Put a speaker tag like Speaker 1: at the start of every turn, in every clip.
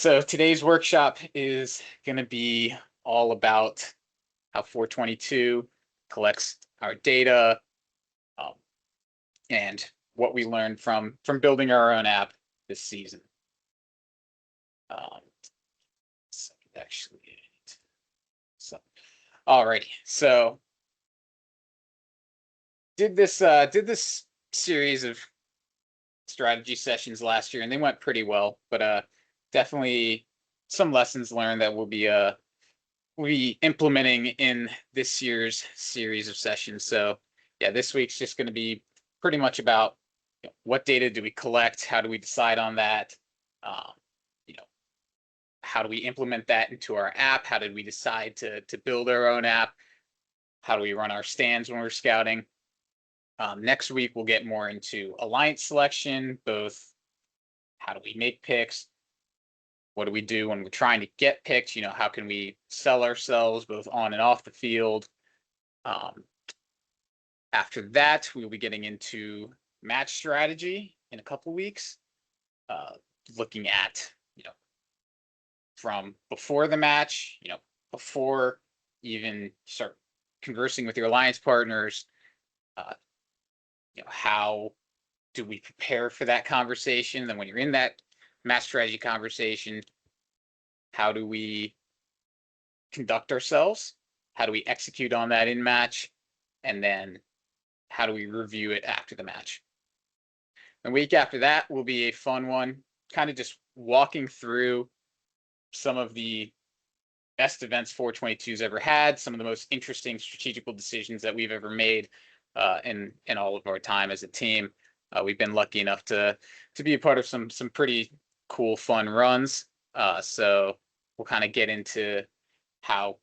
Speaker 1: So today's workshop is going to be all about how 422 collects our data, um, and what we learned from building our own app this season. So actually, so alrighty. So did this series of strategy sessions last year, and they went pretty well. But definitely some lessons learned that we'll be implementing in this year's series of sessions. So yeah, this week's just going to be pretty much about what data do we collect, how do we decide on that, um, you know, how do we implement that into our app, how did we decide to build our own app, how do we run our stands when we're scouting. Next week we'll get more into alliance selection, both how do we make picks, what do we do when we're trying to get picked, how can we sell ourselves both on and off the field. Um, After that, we'll be getting into match strategy in a couple weeks, uh, looking at, from before the match, before even start conversing with your alliance partners, uh, how do we prepare for that conversation? Then when you're in that match strategy conversation, how do we conduct ourselves? How do we execute on that in match? And then how do we review it after the match? The week after that will be a fun one, kind of just walking through some of the best events 422's ever had, some of the most interesting strategical decisions that we've ever made in all of our time as a team. We've been lucky enough to be a part of some pretty cool, fun runs. So we'll kind of get into how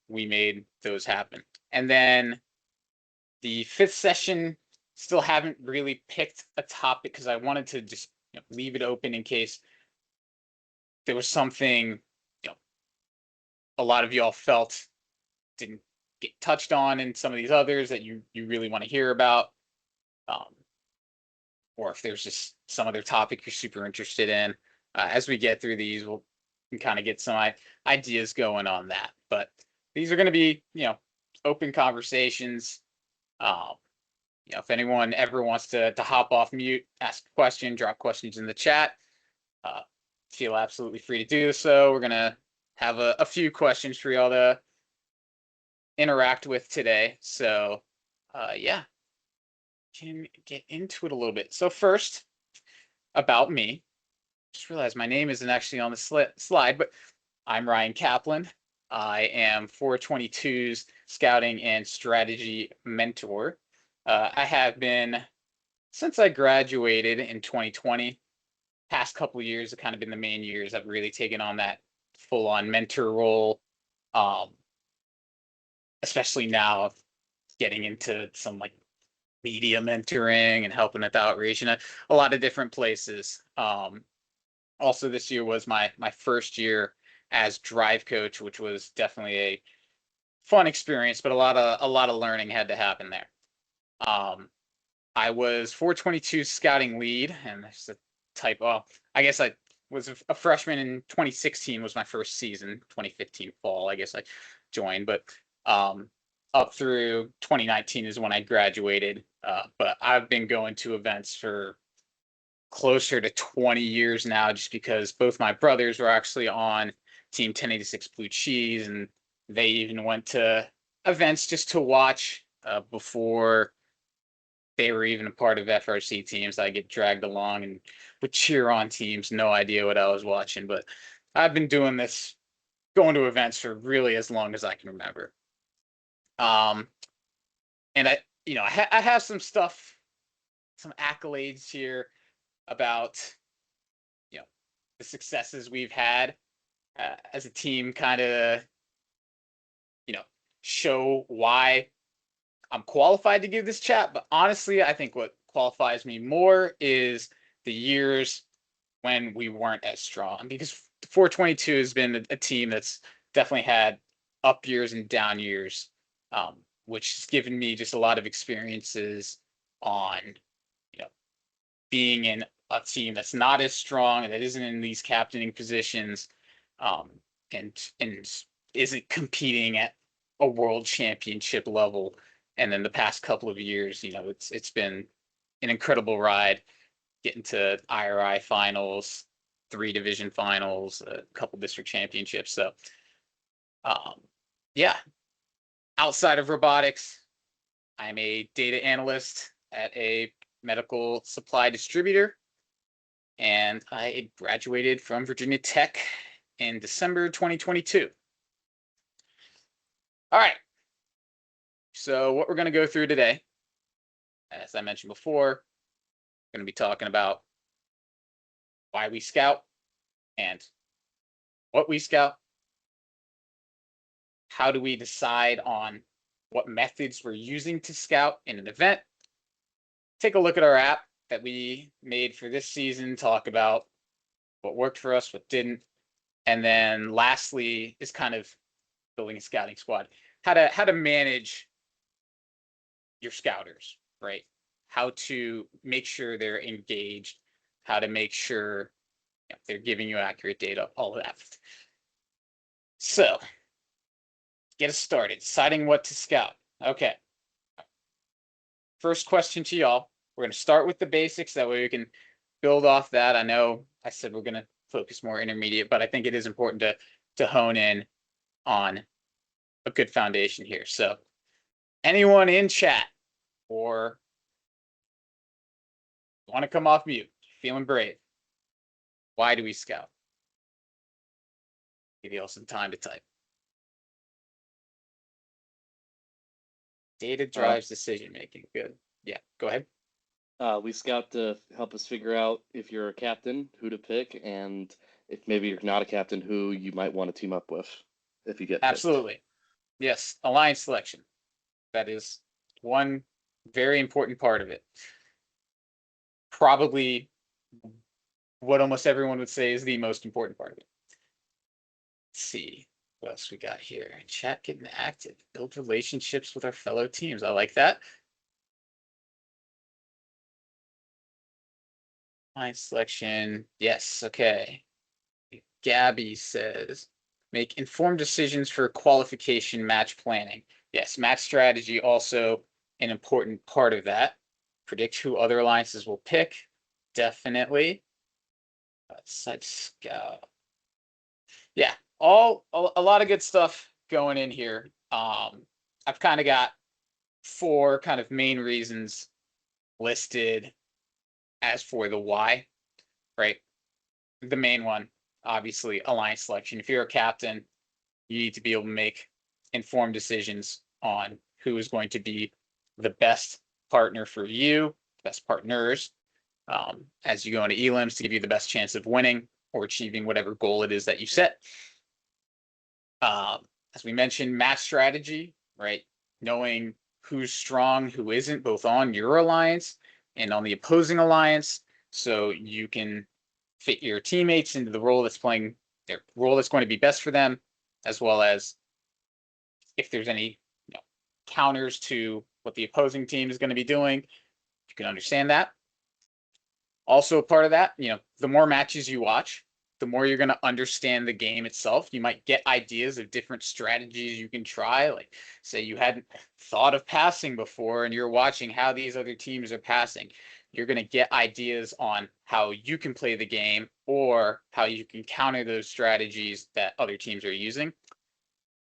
Speaker 1: we made those happen. And then the fifth session, still haven't really picked a topic because I wanted to just leave it open in case there was something a lot of y'all felt didn't get touched on in some of these others that you really want to hear about, um, or if there's just some other topic you're super interested in. As we get through these, we'll kind of get some ideas going on that. But these are going to be open conversations. Um, if anyone ever wants to hop off mute, ask a question, drop questions in the chat, uh, feel absolutely free to do so. We're gonna have a few questions for y'all to interact with today. So yeah, can get into it a little bit. So first, about me. Just realized my name isn't actually on the slide, but I'm Ryan Kaplan. I am 422's scouting and strategy mentor. I have been since I graduated in 2020. Past couple of years have kind of been the main years I've really taken on that full-on mentor role. Especially now getting into some media mentoring and helping with outreach in a lot of different places. Also this year was my first year as drive coach, which was definitely a fun experience, but a lot of learning had to happen there. I was 422 scouting lead, and that's a typo. I guess I was a freshman in 2016 was my first season. 2015 fall, I guess I joined, but up through 2019 is when I graduated. But I've been going to events for closer to 20 years now, just because both my brothers were actually on Team 1086 Blue Cheese, and they even went to events just to watch before they were even a part of FRC teams. I get dragged along and would cheer on teams, no idea what I was watching. But I've been doing this, going to events for really as long as I can remember. And I have some stuff, some accolades here about the successes we've had as a team, kind of show why I'm qualified to give this chat. But honestly, I think what qualifies me more is the years when we weren't as strong, because 422 has been a team that's definitely had up years and down years, which has given me just a lot of experiences on being in a team that's not as strong, that isn't in these captaining positions, um, and isn't competing at a world championship level. And then the past couple of years, it's been an incredible ride, getting to IRI finals, 3 division finals, a couple district championships. So, um, yeah, outside of robotics, I'm a data analyst at a medical supply distributor, and I graduated from Virginia Tech in December 2022. All right, so what we're going to go through today, as I mentioned before, we're going to be talking about why we scout and what we scout. How do we decide on what methods we're using to scout in an event? Take a look at our app that we made for this season, talk about what worked for us, what didn't. And then lastly is kind of building a scouting squad. How to manage your scouters, right? How to make sure they're engaged, how to make sure they're giving you accurate data, all of that. So, get us started. Deciding what to scout. Okay. First question to y'all. We're going to start with the basics. That way we can build off that. I know I said we're going to focus more intermediate, but I think it is important to hone in on a good foundation here. So, anyone in chat or want to come off mute, feeling brave, why do we scout? Give you all some time to type. Data drives decision making. Good. Yeah, go ahead.
Speaker 2: We scout to help us figure out if you're a captain, who to pick, and if maybe you're not a captain, who you might want to team up with if you get picked.
Speaker 1: Absolutely. Yes, alliance selection. That is one very important part of it. Probably what almost everyone would say is the most important part of it. Let's see what else we got here. Chat getting active. Build relationships with our fellow teams. I like that. Alliance selection. Yes, okay. Gabby says, make informed decisions for qualification match planning. Yes, match strategy also an important part of that. Predict who other alliances will pick. Definitely. Side scout. Yeah, a lot of good stuff going in here. I've kind of got 4 kind of main reasons listed as for the why, right? The main one, obviously, alliance selection. If you're a captain, you need to be able to make informed decisions on who is going to be the best partner for you, best partners, as you go into elims to give you the best chance of winning or achieving whatever goal it is that you set. As we mentioned, match strategy, right? Knowing who's strong, who isn't, both on your alliance and on the opposing alliance, so you can fit your teammates into the role that's playing their role that's going to be best for them, as well as if there's any counters to what the opposing team is going to be doing, you can understand that. Also, a part of that, the more matches you watch, the more you're going to understand the game itself. You might get ideas of different strategies you can try. Like, say you hadn't thought of passing before and you're watching how these other teams are passing. You're going to get ideas on how you can play the game or how you can counter those strategies that other teams are using.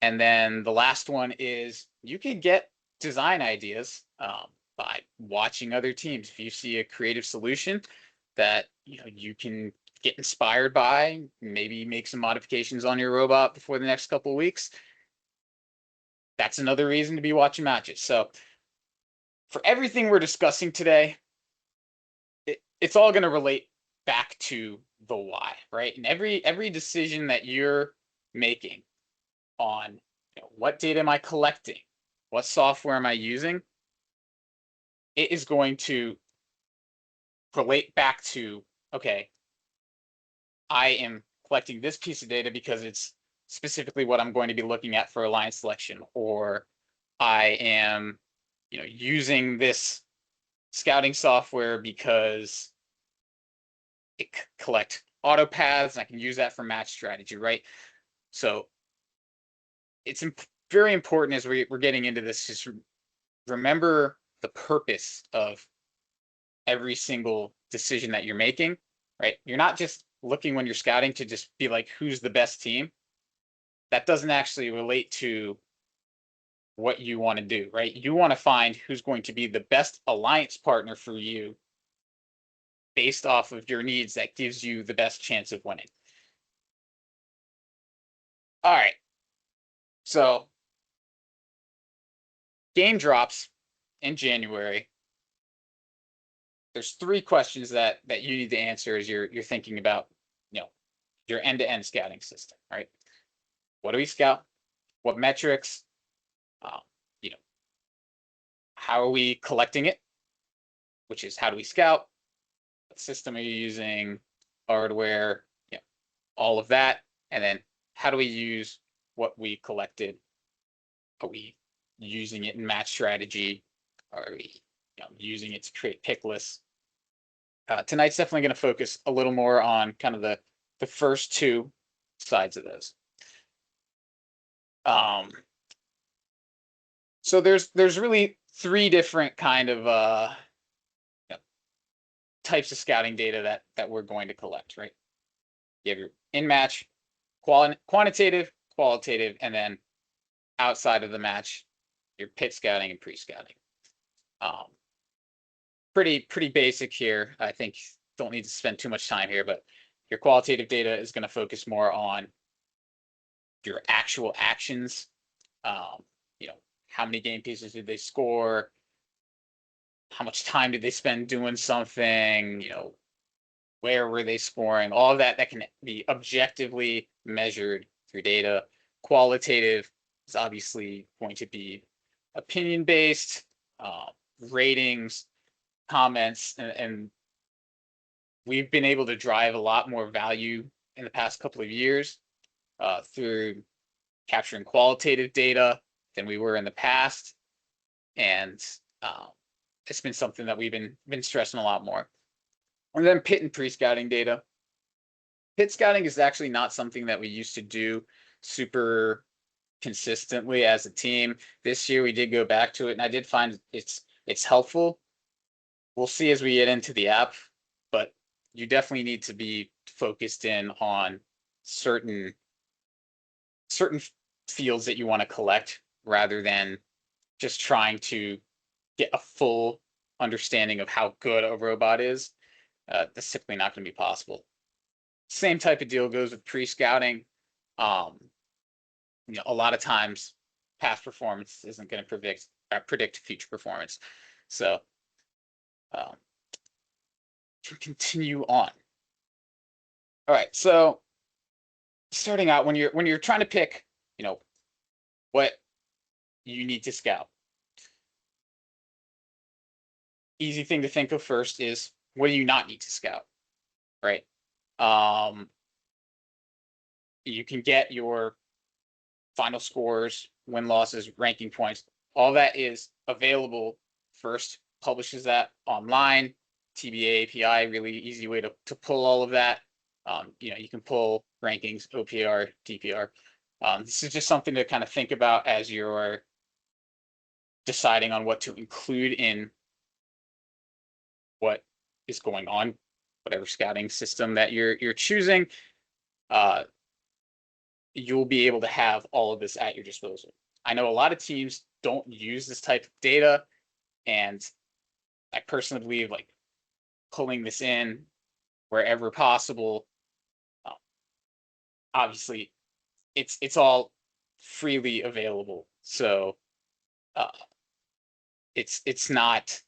Speaker 1: And then the last one is you can get design ideas by watching other teams. If you see a creative solution that you can get inspired by, maybe make some modifications on your robot before the next couple of weeks, that's another reason to be watching matches. So for everything we're discussing today, it's all going to relate back to the why, right? And every decision that you're making on what data am I collecting, what software am I using, it is going to relate back to, okay, I am collecting this piece of data because it's specifically what I'm going to be looking at for alliance selection, or I am, using this scouting software because collect auto paths, and I can use that for match strategy, right? So it's very important as we're getting into this, just remember the purpose of every single decision that you're making, right? You're not just looking when you're scouting to just be like, who's the best team? That doesn't actually relate to what you want to do, right? You want to find who's going to be the best alliance partner for you based off of your needs that gives you the best chance of winning. All right. So game drops in January. There's 3 questions that you need to answer as you're thinking about, your end-to-end scouting system, right? What do we scout? What metrics? Um, you know, how are we collecting it? Which is, how do we scout? What system are you using? Hardware, all of that. And then how do we use what we collected? Are we using it in match strategy? Are we using it to create pick lists? Tonight's definitely going to focus a little more on kind of the first 2 sides of those. So there's really 3 different kind of types of scouting data that we're going to collect, right? You have your in-match, quantitative, qualitative, and then outside of the match, your pit scouting and pre-scouting. Pretty basic here. I think don't need to spend too much time here, but your qualitative data is going to focus more on your actual actions. How many game pieces did they score? How much time did they spend doing something? Where were they scoring? All of that can be objectively measured through data. Qualitative is obviously going to be opinion based, ratings, comments, and we've been able to drive a lot more value in the past couple of years through capturing qualitative data than we were in the past, and it's been something that we've been stressing a lot more. And then pit and pre-scouting data. Pit scouting is actually not something that we used to do super consistently as a team. This year we did go back to it, and I did find it's helpful. We'll see as we get into the app, but you definitely need to be focused in on certain fields that you want to collect rather than just trying to get a full understanding of how good a robot is. That's simply not going to be possible. Same type of deal goes with pre-scouting. A lot of times past performance isn't going to predict future performance. So to continue on. All right, so starting out, when you're trying to pick, what you need to scout. Easy thing to think of first is, what do you not need to scout, right? You can get your final scores, win losses, ranking points. All that is available. First publishes that online. TBA API, really easy way to pull all of that. You can pull rankings, OPR, DPR. This is just something to kind of think about as you're deciding on what to include in what is going on, whatever scouting system that you're choosing. You'll be able to have all of this at your disposal. I know a lot of teams don't use this type of data, and I personally believe pulling this in wherever possible. Obviously, it's all freely available, so it's not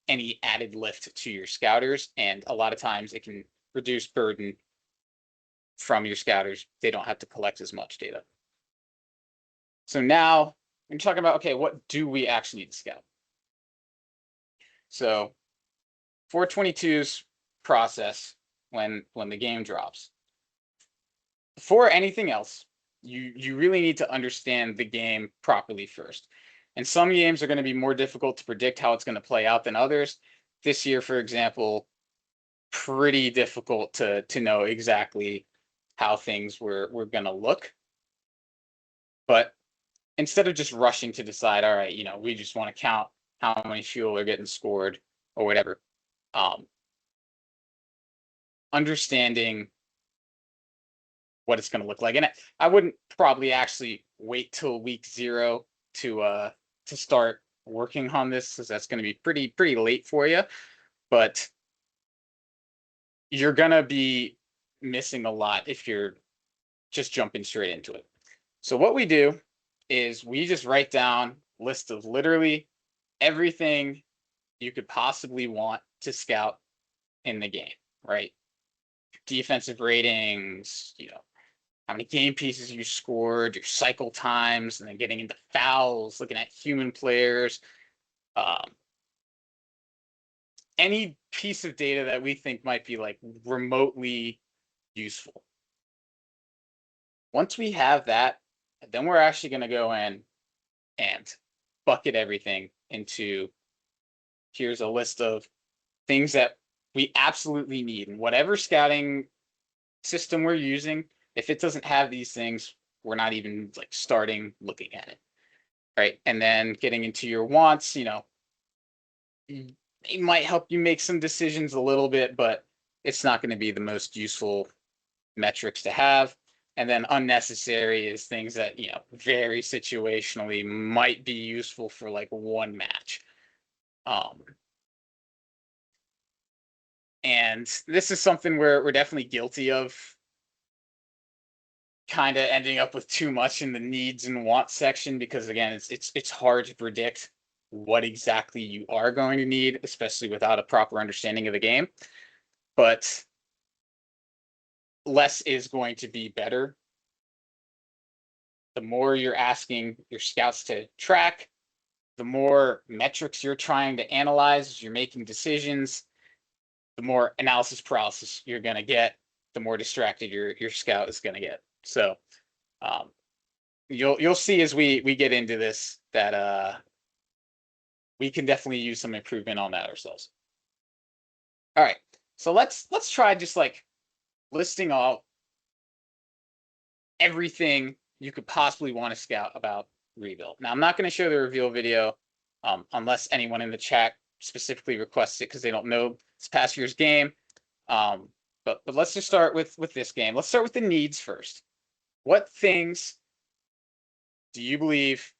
Speaker 1: any added lift to your scouters, and a lot of times it can reduce burden from your scouters. They don't have to collect as much data. So now we're talking about, okay, what do we actually need to scout? So 422's process when the game drops. Before anything else, you really need to understand the game properly first. And some games are going to be more difficult to predict how it's going to play out than others. This year, for example, pretty difficult to know exactly how things were going to look. But instead of just rushing to decide, all right, we just want to count how many fuel are getting scored or whatever, understanding what it's going to look like. And I wouldn't probably actually wait till week 0 to start working on this, because that's going to be pretty late for you. But you're going to be missing a lot if you're just jumping straight into it. So what we do is we just write down a list of literally everything you could possibly want to scout in the game, right? Defensive ratings, how many game pieces you scored, your cycle times, and then getting into fouls, looking at human players, um, any piece of data that we think might be like remotely useful. Once we have that, then we're actually going to go in and bucket everything into, here's a list of things that we absolutely need. And whatever scouting system we're using, if it doesn't have these things, we're not even like starting looking at it. Right. And then getting into your wants, it might help you make some decisions a little bit, but it's not going to be the most useful metrics to have. And then unnecessary is things that, very situationally might be useful for like one match. And this is something we're definitely guilty of, kind of ending up with too much in the needs and wants section, because again, it's hard to predict what exactly you are going to need, especially without a proper understanding of the game. But less is going to be better. The more you're asking your scouts to track, the more metrics you're trying to analyze as you're making decisions, the more analysis paralysis you're going to get, the more distracted your scout is going to get. So you'll see as we get into this that we can definitely use some improvement on that ourselves. All right, so let's try just like listing all everything you could possibly want to scout about Rebuild. Now, I'm not going to show the reveal video unless anyone in the chat specifically requests it because they don't know this past year's game. But let's just start with this game. Let's start with the needs first. What things do you believe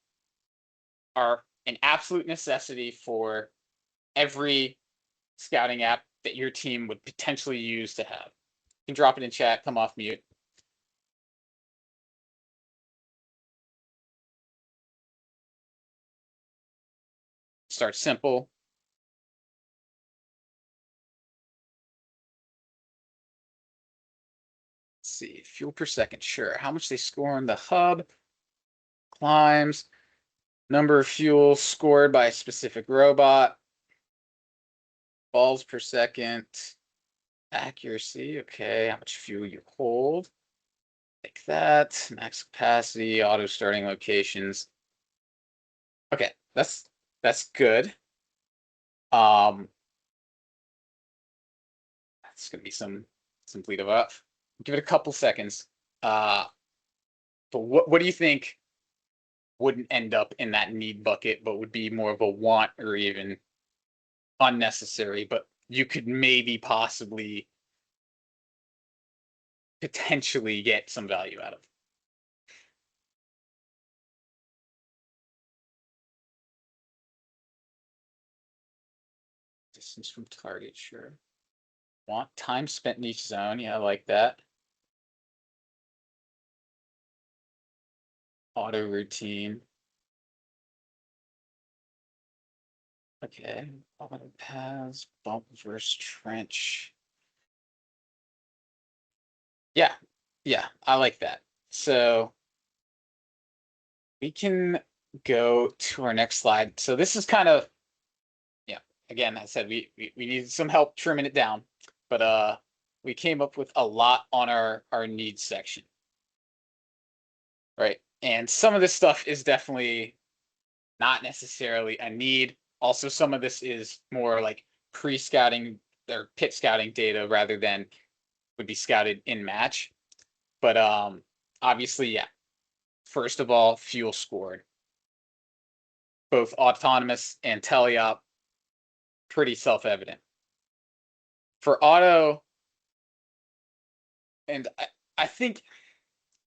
Speaker 1: are an absolute necessity for every scouting app that your team would potentially use to have? You can drop it in chat, come off mute. Start simple. Let's see, fuel per second, sure. How much they score on the hub, climbs, number of fuel scored by a specific robot, balls per second, accuracy, okay, how much fuel you hold, like that, max capacity, auto starting locations. Okay, that's good. That's gonna be some bleed up. Give it a couple seconds. But what do you think wouldn't end up in that need bucket, but would be more of a want or even unnecessary, but you could maybe possibly potentially get some value out of? Distance from target, sure. Want time spent in each zone, yeah, I like that. Auto routine. Okay, auto paths, bump versus trench. Yeah, yeah, I like that. So we can go to our next slide. So this is kind of, yeah, again, I said we needed some help trimming it down, but we came up with a lot on our needs section. Right. And some of this stuff is definitely not necessarily a need. Also, some of this is more like pre-scouting their pit scouting data rather than would be scouted in match. But obviously, yeah. First of all, fuel scored. Both autonomous and teleop, pretty self-evident. For auto, and I think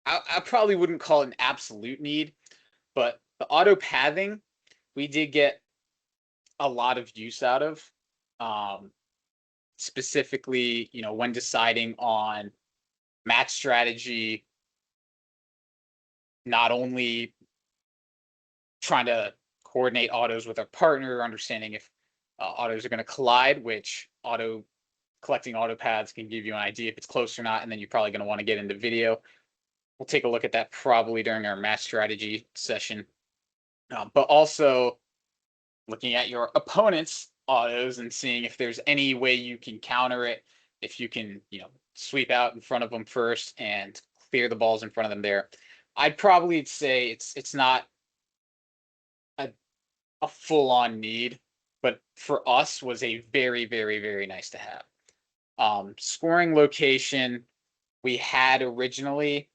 Speaker 1: I probably wouldn't call it an absolute need, but the auto pathing we did get a lot of use out of. Um, Specifically, when deciding on match strategy, not only trying to coordinate autos with our partner, understanding if autos are going to collide, which collecting auto paths can give you an idea if it's close or not, and then you're probably going to want to get into video. We'll take a look at that probably during our match strategy session, but also looking at your opponent's autos and seeing if there's any way you can counter it, if you can, sweep out in front of them first and clear the balls in front of them there. I'd probably say it's not a full-on need, but for us was a very, very, very nice to have. Scoring location, we had originally.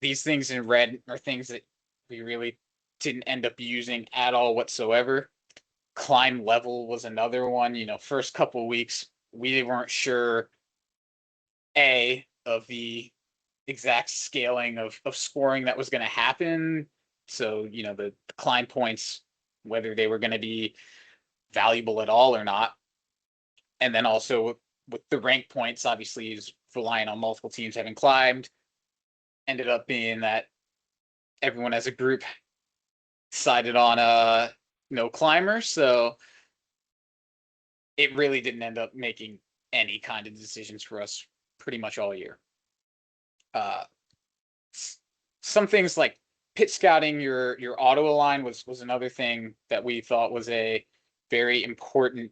Speaker 1: These things in red are things that we really didn't end up using at all whatsoever. Climb level was another one. First couple of weeks, we weren't sure of the exact scaling of scoring that was going to happen. So, the climb points, whether they were going to be valuable at all or not. And then also with the rank points, obviously, is relying on multiple teams having climbed. Ended up being that everyone as a group decided on no climber, so it really didn't end up making any kind of decisions for us pretty much all year. Some things like pit scouting your auto align was another thing that we thought was a very important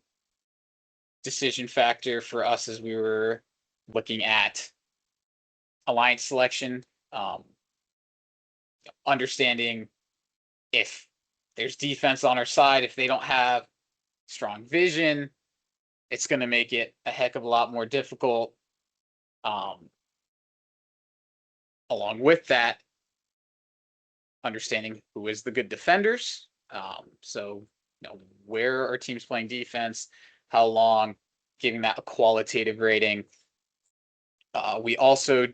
Speaker 1: decision factor for us as we were looking at alliance selection. Understanding if there's defense on our side, if they don't have strong vision, it's going to make it a heck of a lot more difficult. Along with that, understanding who is the good defenders. So, where are teams playing defense, how long, giving that a qualitative rating. We also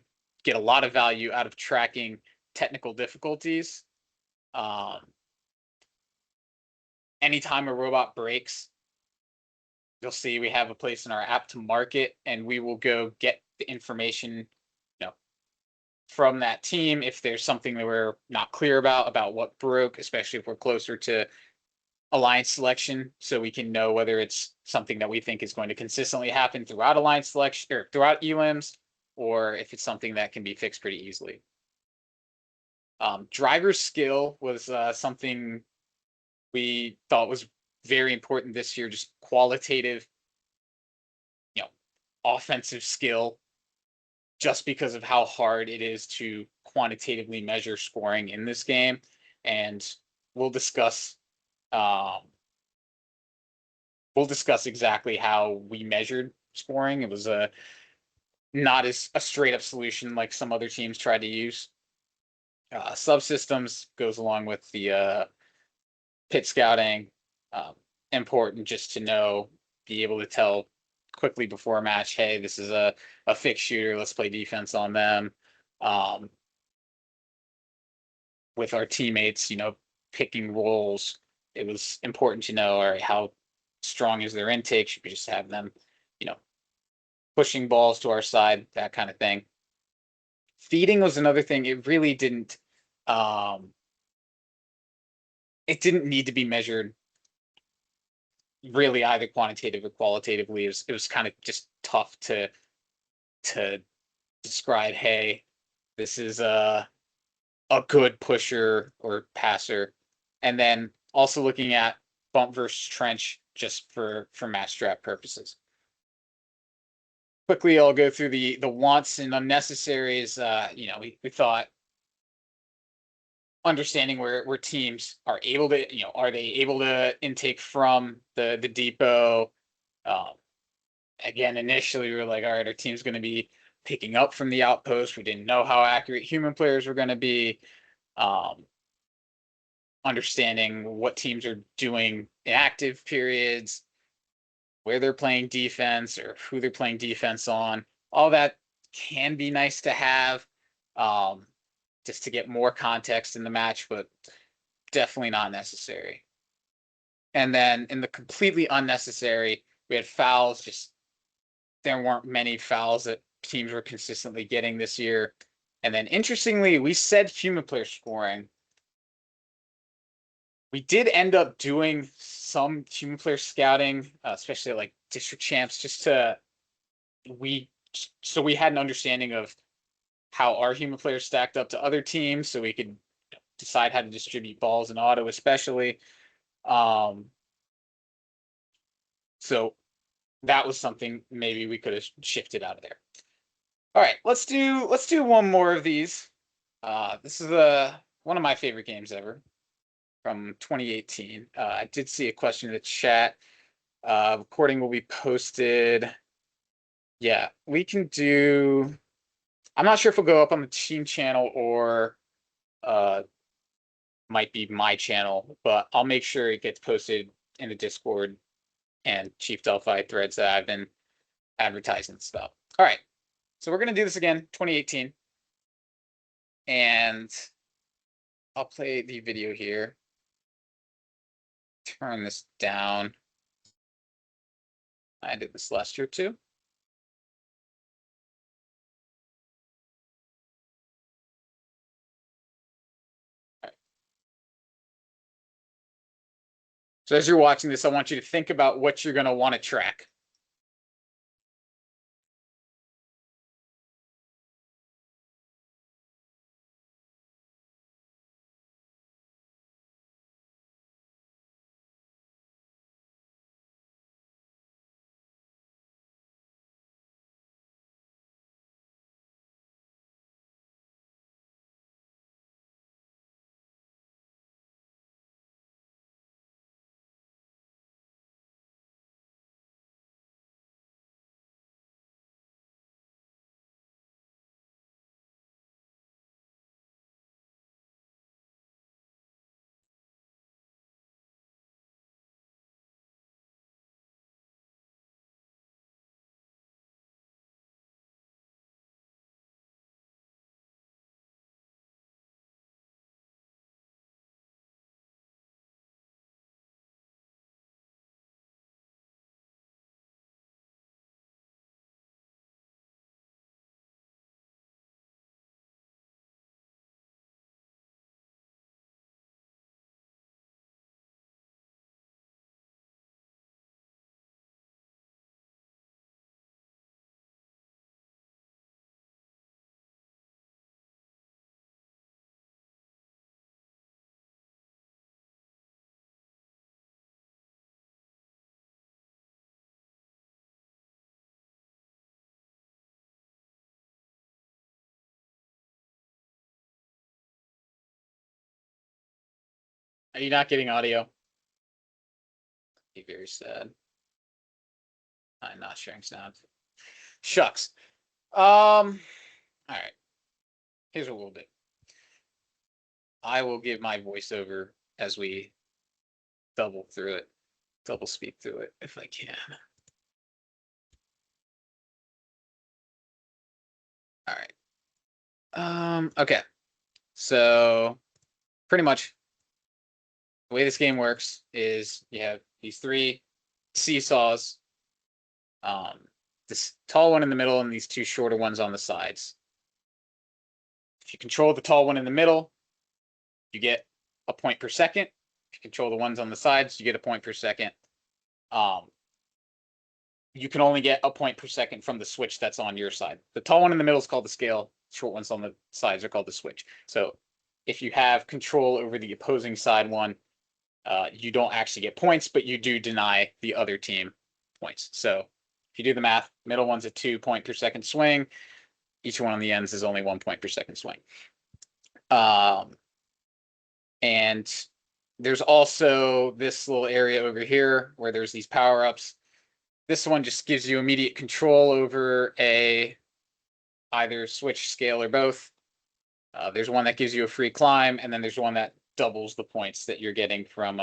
Speaker 1: get a lot of value out of tracking technical difficulties. Anytime a robot breaks, you'll see we have a place in our app to mark it, and we will go get the information from that team if there's something that we're not clear about what broke, especially if we're closer to alliance selection, so we can know whether it's something that we think is going to consistently happen throughout alliance selection or throughout elims, or if it's something that can be fixed pretty easily. Driver skill was something we thought was very important this year, just qualitative, offensive skill, just because of how hard it is to quantitatively measure scoring in this game. And we'll discuss exactly how we measured scoring. It was not as a straight up solution like some other teams tried to use. Subsystems goes along with the pit scouting. Important just to know, be able to tell quickly before a match, hey, this is a fixed shooter, let's play defense on them. With our teammates, picking roles, it was important to know, all right, how strong is their intake? Should we just have them, pushing balls to our side, that kind of thing. Feeding was another thing. It really didn't need to be measured really either quantitative or qualitatively. It was kind of just tough to describe, hey, this is a good pusher or passer. And then also looking at bump versus trench just for match strat purposes. Quickly, I'll go through the wants and unnecessaries. We thought understanding where teams are able to, are they able to intake from the depot? again, initially we were like, all right, our team's going to be picking up from the outpost. We didn't know how accurate human players were going to be. Understanding what teams are doing in active periods, where they're playing defense or who they're playing defense on. All that can be nice to have, just to get more context in the match, but definitely not necessary. And then in the completely unnecessary, we had fouls. Just there weren't many fouls that teams were consistently getting this year. And then interestingly, we said human player scoring. We did end up doing some human player scouting, especially at like district champs, just to we so we had an understanding of how our human players stacked up to other teams, so we could decide how to distribute balls in auto, especially. Um, so that was something maybe we could have shifted out of there. All right, let's do one more of these. This is one of my favorite games ever from 2018. I did see a question in the chat. Recording will be posted. Yeah, we can do. I'm not sure if it'll go up on the team channel or might be my channel, but I'll make sure it gets posted in the Discord and Chief Delphi threads that I've been advertising stuff. All right, so we're gonna do this again, 2018, and I'll play the video here. Turn this down. I did this last year too. So as you're watching this, I want you to think about what you're going to want to track. Are you not getting audio? Be very sad. I'm not sharing sound. Shucks. All right. Here's what we'll do. I will give my voiceover as we double speak through it if I can. All right. Okay. So pretty much the way this game works is you have these three seesaws. This tall one in the middle and these two shorter ones on the sides. If you control the tall one in the middle, you get a point per second. If you control the ones on the sides, you get a point per second. You can only get a point per second from the switch that's on your side. The tall one in the middle is called the scale. Short ones on the sides are called the switch. So if you have control over the opposing side one, you don't actually get points, but you do deny the other team points. So if you do the math, middle one's a 2 point per second swing. Each one on the ends is only 1 point per second swing. And there's also this little area over here where there's these power-ups. This one just gives you immediate control over either switch, scale, or both. There's one that gives you a free climb, and then there's one that doubles the points that you're getting from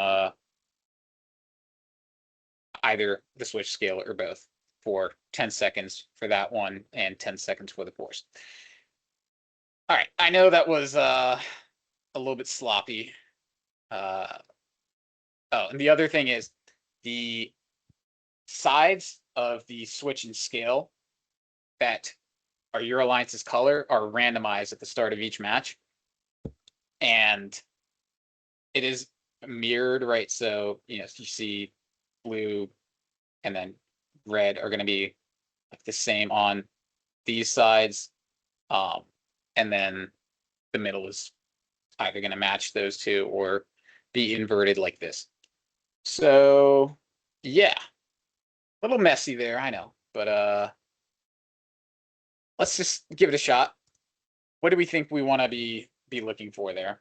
Speaker 1: either the switch, scale, or both for 10 seconds for that one and 10 seconds for the force. All right, I know that was a little bit sloppy. Oh, and the other thing is the sides of the switch and scale that are your alliance's color are randomized at the start of each match. And it is mirrored, right? So, you see blue and then red are going to be like the same on these sides. And then the middle is either going to match those two or be inverted like this. So, yeah, a little messy there, I know, but let's just give it a shot. What do we think we want to be looking for there?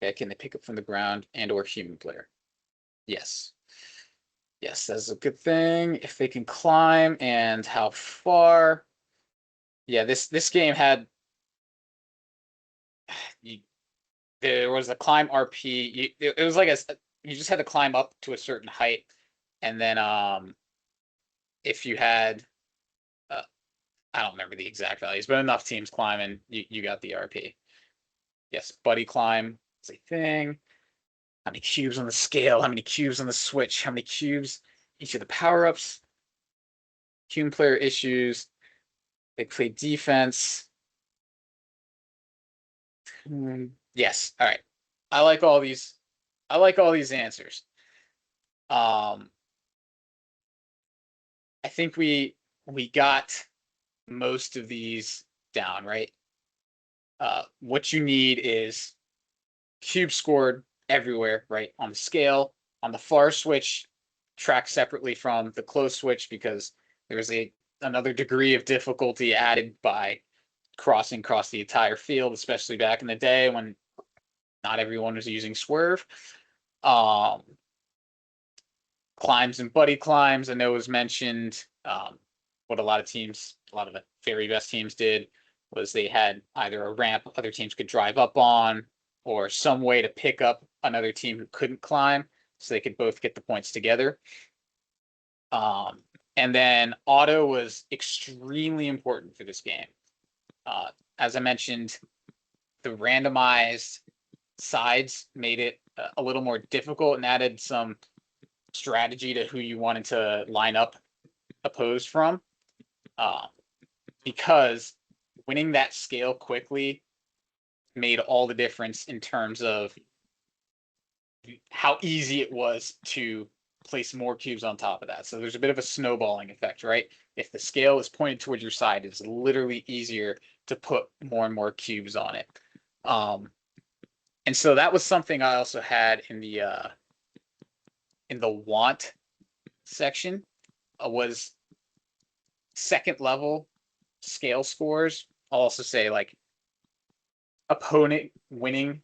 Speaker 1: Okay, can they pick up from the ground and or human player? Yes. Yes, that's a good thing. If they can climb and how far. Yeah, this game had there was a climb RP. It was like you just had to climb up to a certain height, and then if you had I don't remember the exact values, but enough teams climbing, you got the RP. Yes, buddy climb is a thing. How many cubes on the scale? How many cubes on the switch? How many cubes each of the power-ups? Human player issues. They play defense. Yes. All right. I like all these. I like all these answers. I think we got most of these down, right? What you need is cubes scored everywhere, right? On the scale, on the far switch, tracked separately from the close switch because there's another degree of difficulty added by crossing across the entire field, especially back in the day when not everyone was using swerve. Climbs and buddy climbs, I know was mentioned. What a lot of the very best teams did was they had either a ramp other teams could drive up on or some way to pick up another team who couldn't climb so they could both get the points together. And then auto was extremely important for this game. As I mentioned, the randomized sides made it a little more difficult and added some strategy to who you wanted to line up opposed from. Because winning that scale quickly made all the difference in terms of how easy it was to place more cubes on top of that. So there's a bit of a snowballing effect, right? If the scale is pointed towards your side, it's literally easier to put more and more cubes on it. And so that was something I also had in the want section was second level scale scores. I'll also say like opponent winning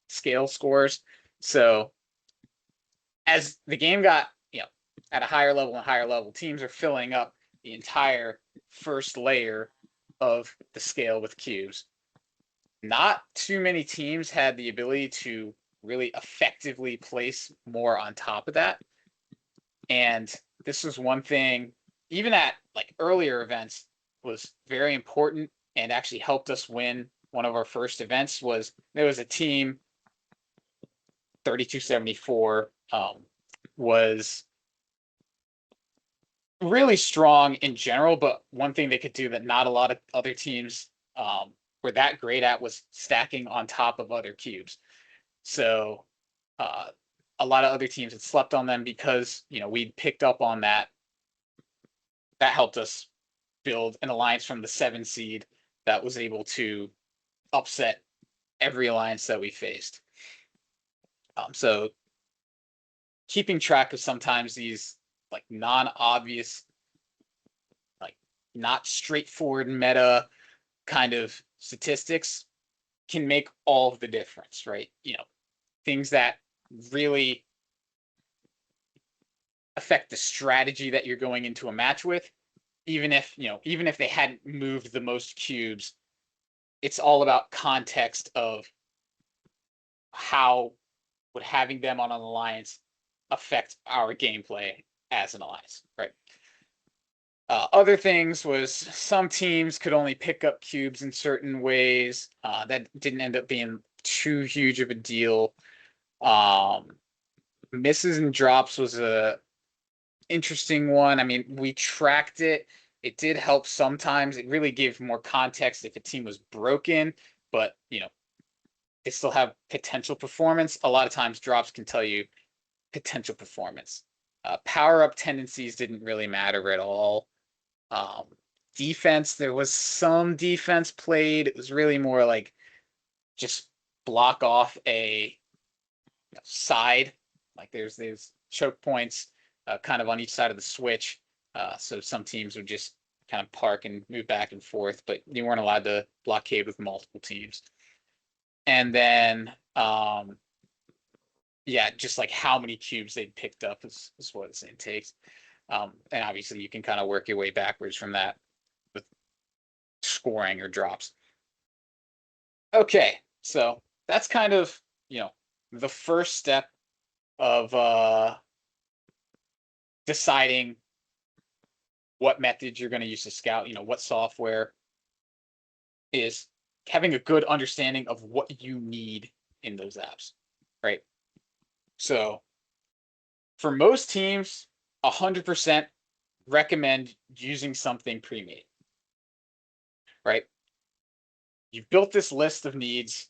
Speaker 1: scale scores. So as the game got, at a higher level and higher level, teams are filling up the entire first layer of the scale with cubes. Not too many teams had the ability to really effectively place more on top of that. And this was one thing, even at like earlier events, was very important and actually helped us win one of our first events. Was there was a team 3274 was really strong in general, but one thing they could do that not a lot of other teams were that great at was stacking on top of other cubes. So a lot of other teams had slept on them because we'd picked up on that. That helped us build an alliance from the 7 seed that was able to upset every alliance that we faced. So keeping track of sometimes these like non-obvious, like not straightforward meta kind of statistics can make all of the difference, right? Things that really affect the strategy that you're going into a match with. Even if they hadn't moved the most cubes, it's all about context of how would having them on an alliance affect our gameplay as an alliance, right? Other things was some teams could only pick up cubes in certain ways. That didn't end up being too huge of a deal. Misses and drops was a interesting one. I mean, we tracked it. It did help sometimes. It really gave more context if a team was broken, but they still have potential performance. A lot of times drops can tell you potential performance. Power up tendencies didn't really matter at all. Defense, there was some defense played. It was really more like just block off a side. Like there's choke points kind of on each side of the switch. So some teams would just kind of park and move back and forth, but you weren't allowed to blockade with multiple teams. And then, yeah, just like how many cubes they'd picked up is what it's in takes. And obviously you can kind of work your way backwards from that with scoring or drops. Okay, so that's kind of, the first step of deciding what methods you're going to use to scout, what software is having a good understanding of what you need in those apps, right? So for most teams, 100% recommend using something pre-made, right? You've built this list of needs.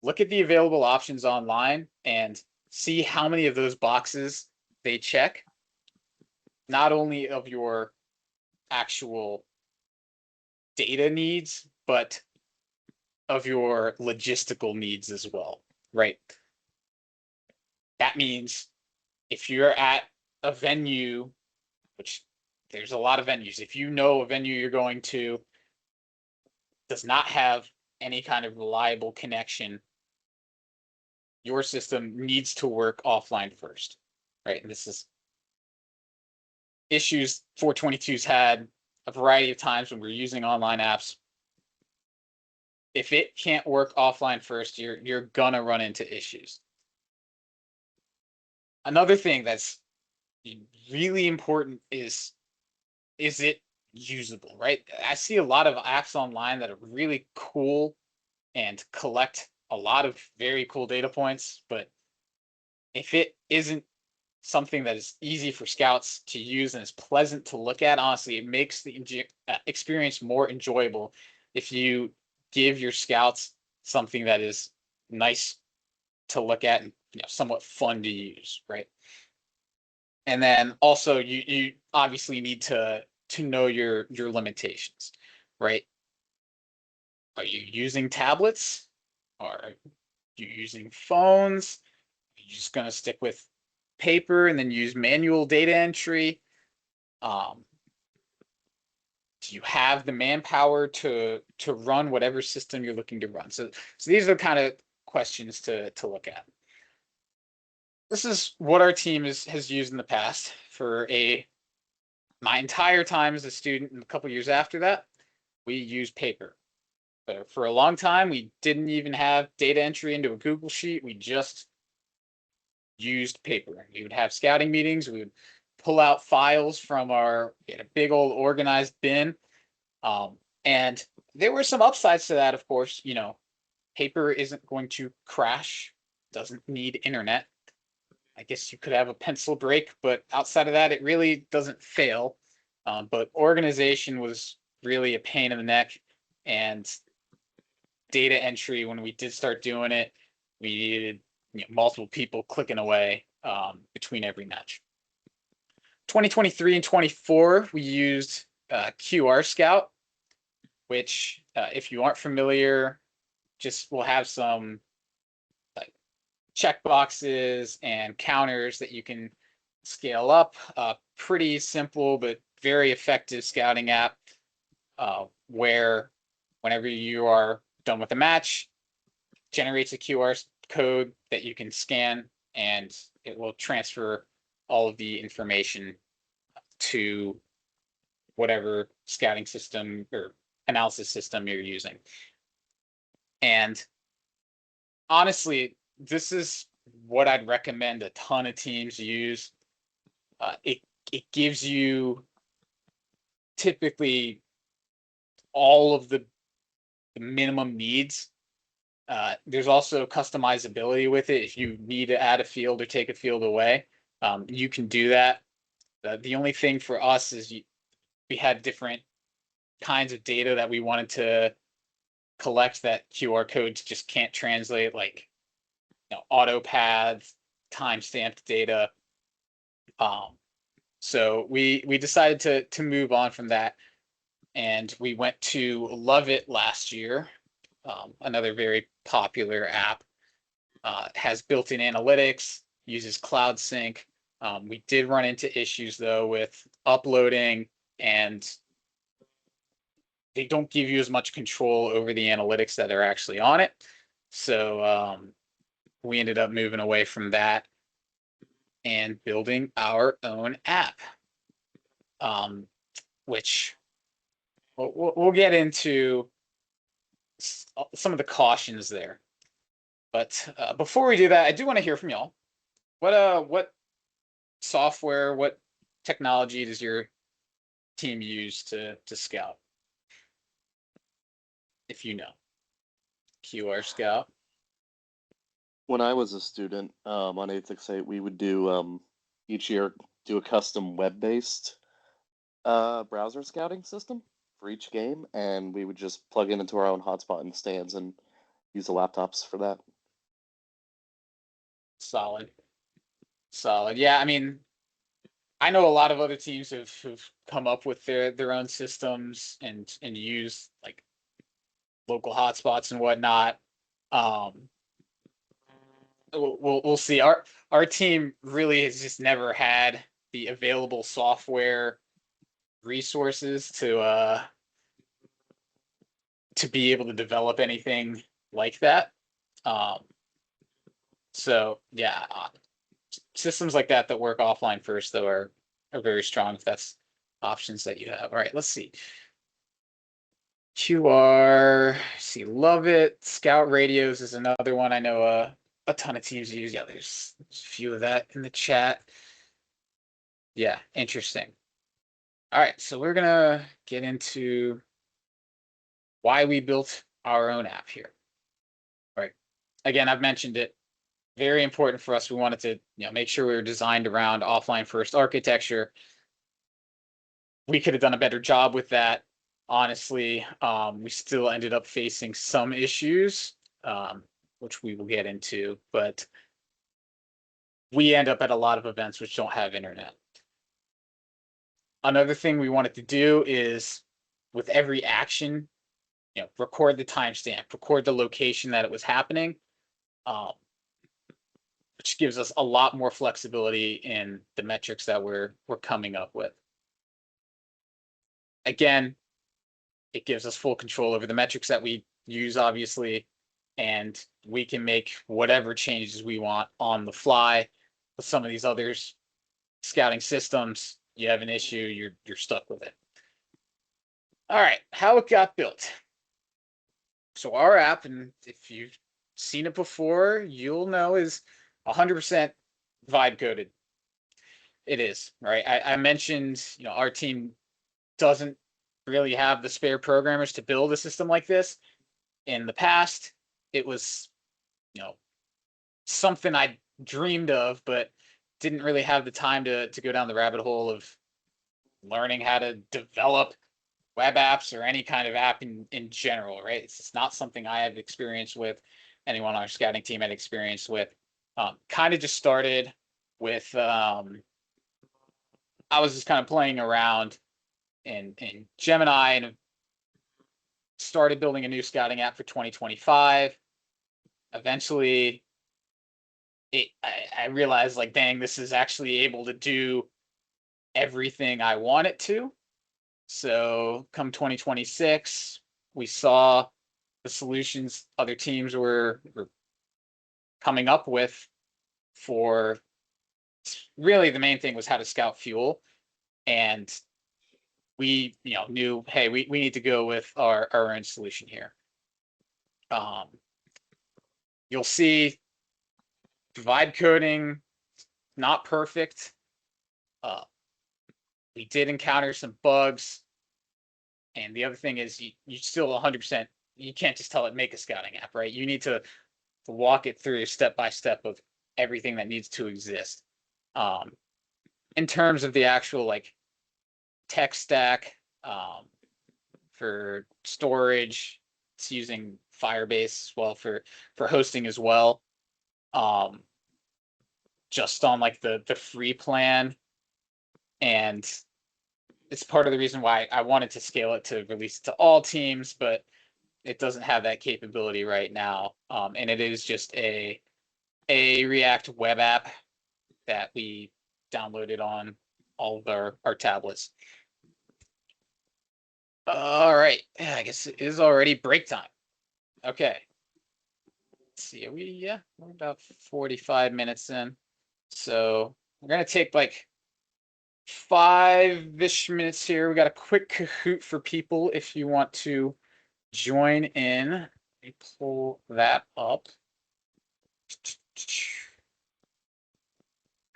Speaker 1: Look at the available options online and see how many of those boxes they check, not only of your actual data needs, but of your logistical needs as well, right? That means if you're at a venue, which there's a lot of venues, if you know a venue you're going to does not have any kind of reliable connection, your system needs to work offline first, right? And this is issues 422's had a variety of times when we're using online apps. If it can't work offline first, you're gonna run into issues. Another thing that's really important is it usable, right? I see a lot of apps online that are really cool and collect a lot of very cool data points, but if it isn't something that is easy for scouts to use and is pleasant to look at, honestly, it makes the experience more enjoyable if you give your scouts something that is nice to look at and somewhat fun to use, right? And then also you obviously need to know your limitations, right? Are you using tablets? Are you using phones? Are you just going to stick with paper and then use manual data entry? Do you have the manpower to run whatever system you're looking to run? So these are the kind of questions to look at. This is what our team has used in the past for my entire time as a student and a couple years after that. We used paper. But for a long time, we didn't even have data entry into a Google Sheet. We just used paper. We would have scouting meetings. We would pull out files from we had a big old organized bin. And there were some upsides to that, of course. Paper isn't going to crash, doesn't need internet. I guess you could have a pencil break, but outside of that, it really doesn't fail. But organization was really a pain in the neck, and data entry, when we did start doing it, we needed multiple people clicking away between every match. 2023 and 24, we used QR Scout, which, if you aren't familiar, just will have some like check boxes and counters that you can scale up. Pretty simple but very effective scouting app, where whenever you are done with a match, generates a QR code that you can scan, and it will transfer all of the information to whatever scouting system or analysis system you're using. And honestly, this is what I'd recommend a ton of teams use. It gives you typically all of the minimum needs. There's also customizability with it. If you need to add a field or take a field away, you can do that. The only thing for us is we had different kinds of data that we wanted to collect that QR codes just can't translate, like auto paths, timestamped data. So we decided to move on from that, and we went to Love It last year, another very popular app. Has built-in analytics, uses Cloud Sync. We did run into issues though with uploading, and they don't give you as much control over the analytics that are actually on it. So we ended up moving away from that and building our own app, which we'll get into some of the cautions there. But before we do that, I do want to hear from y'all. What software, what technology does your team use to scout? If you know, QR Scout.
Speaker 2: When I was a student on 868, we would do each year do a custom web-based browser scouting system for each game, and we would just plug it into our own hotspot in the stands and use the laptops for that.
Speaker 1: Solid. Yeah, I mean, I know a lot of other teams have come up with their own systems and use like local hotspots and whatnot. Um, we'll see. Our team really has just never had the available software resources to be able to develop anything like that. Um, so yeah, systems like that work offline first though are very strong if that's options that you have. All right, let's see. QR, see, Love It. Scout Radios is another one I know a ton of teams use. Yeah, there's a few of that in the chat. Yeah, interesting. All right, so we're gonna get into why we built our own app here. All right. Again, I've mentioned it. Very important for us. We wanted to make sure we were designed around offline first architecture. We could have done a better job with that. Honestly, we still ended up facing some issues, which we will get into, but we end up at a lot of events which don't have internet. Another thing we wanted to do is with every action, record the timestamp, record the location that it was happening, which gives us a lot more flexibility in the metrics that we're coming up with. Again, it gives us full control over the metrics that we use, obviously, and we can make whatever changes we want on the fly. With some of these others scouting systems, you have an issue, you're stuck with it. All right, how it got built. So our app, and if you've seen it before, you'll know, is 100% vibe coded. It is, right? I mentioned, our team doesn't really have the spare programmers to build a system like this. In the past, it was, something I dreamed of, but didn't really have the time to go down the rabbit hole of learning how to develop web apps or any kind of app in general, right? It's just not something I have experience with, anyone on our scouting team had experience with. Kind of just started with, I was just kind of playing around in Gemini and started building a new scouting app for 2025. Eventually, I realized, like, dang, this is actually able to do everything I want it to. So come 2026, we saw the solutions other teams were coming up with for really the main thing was how to scout fuel, and we knew, hey, we need to go with our own solution here. You'll see divide coding not perfect. We did encounter some bugs, and the other thing is you still 100%, you can't just tell it make a scouting app, right? You need to walk it through step by step of everything that needs to exist. In terms of the actual like tech stack, for storage, it's using Firebase as well for hosting as well. Just on like the free plan, and it's part of the reason why I wanted to scale it to release it to all teams, but it doesn't have that capability right now. And it is just a React web app that we downloaded on all of our tablets. All right, I guess it is already break time. Okay. Let's see, we're about 45 minutes in. So we're gonna take like 5-ish minutes here. We got a quick Kahoot for people if you want to join in. Let me pull that up.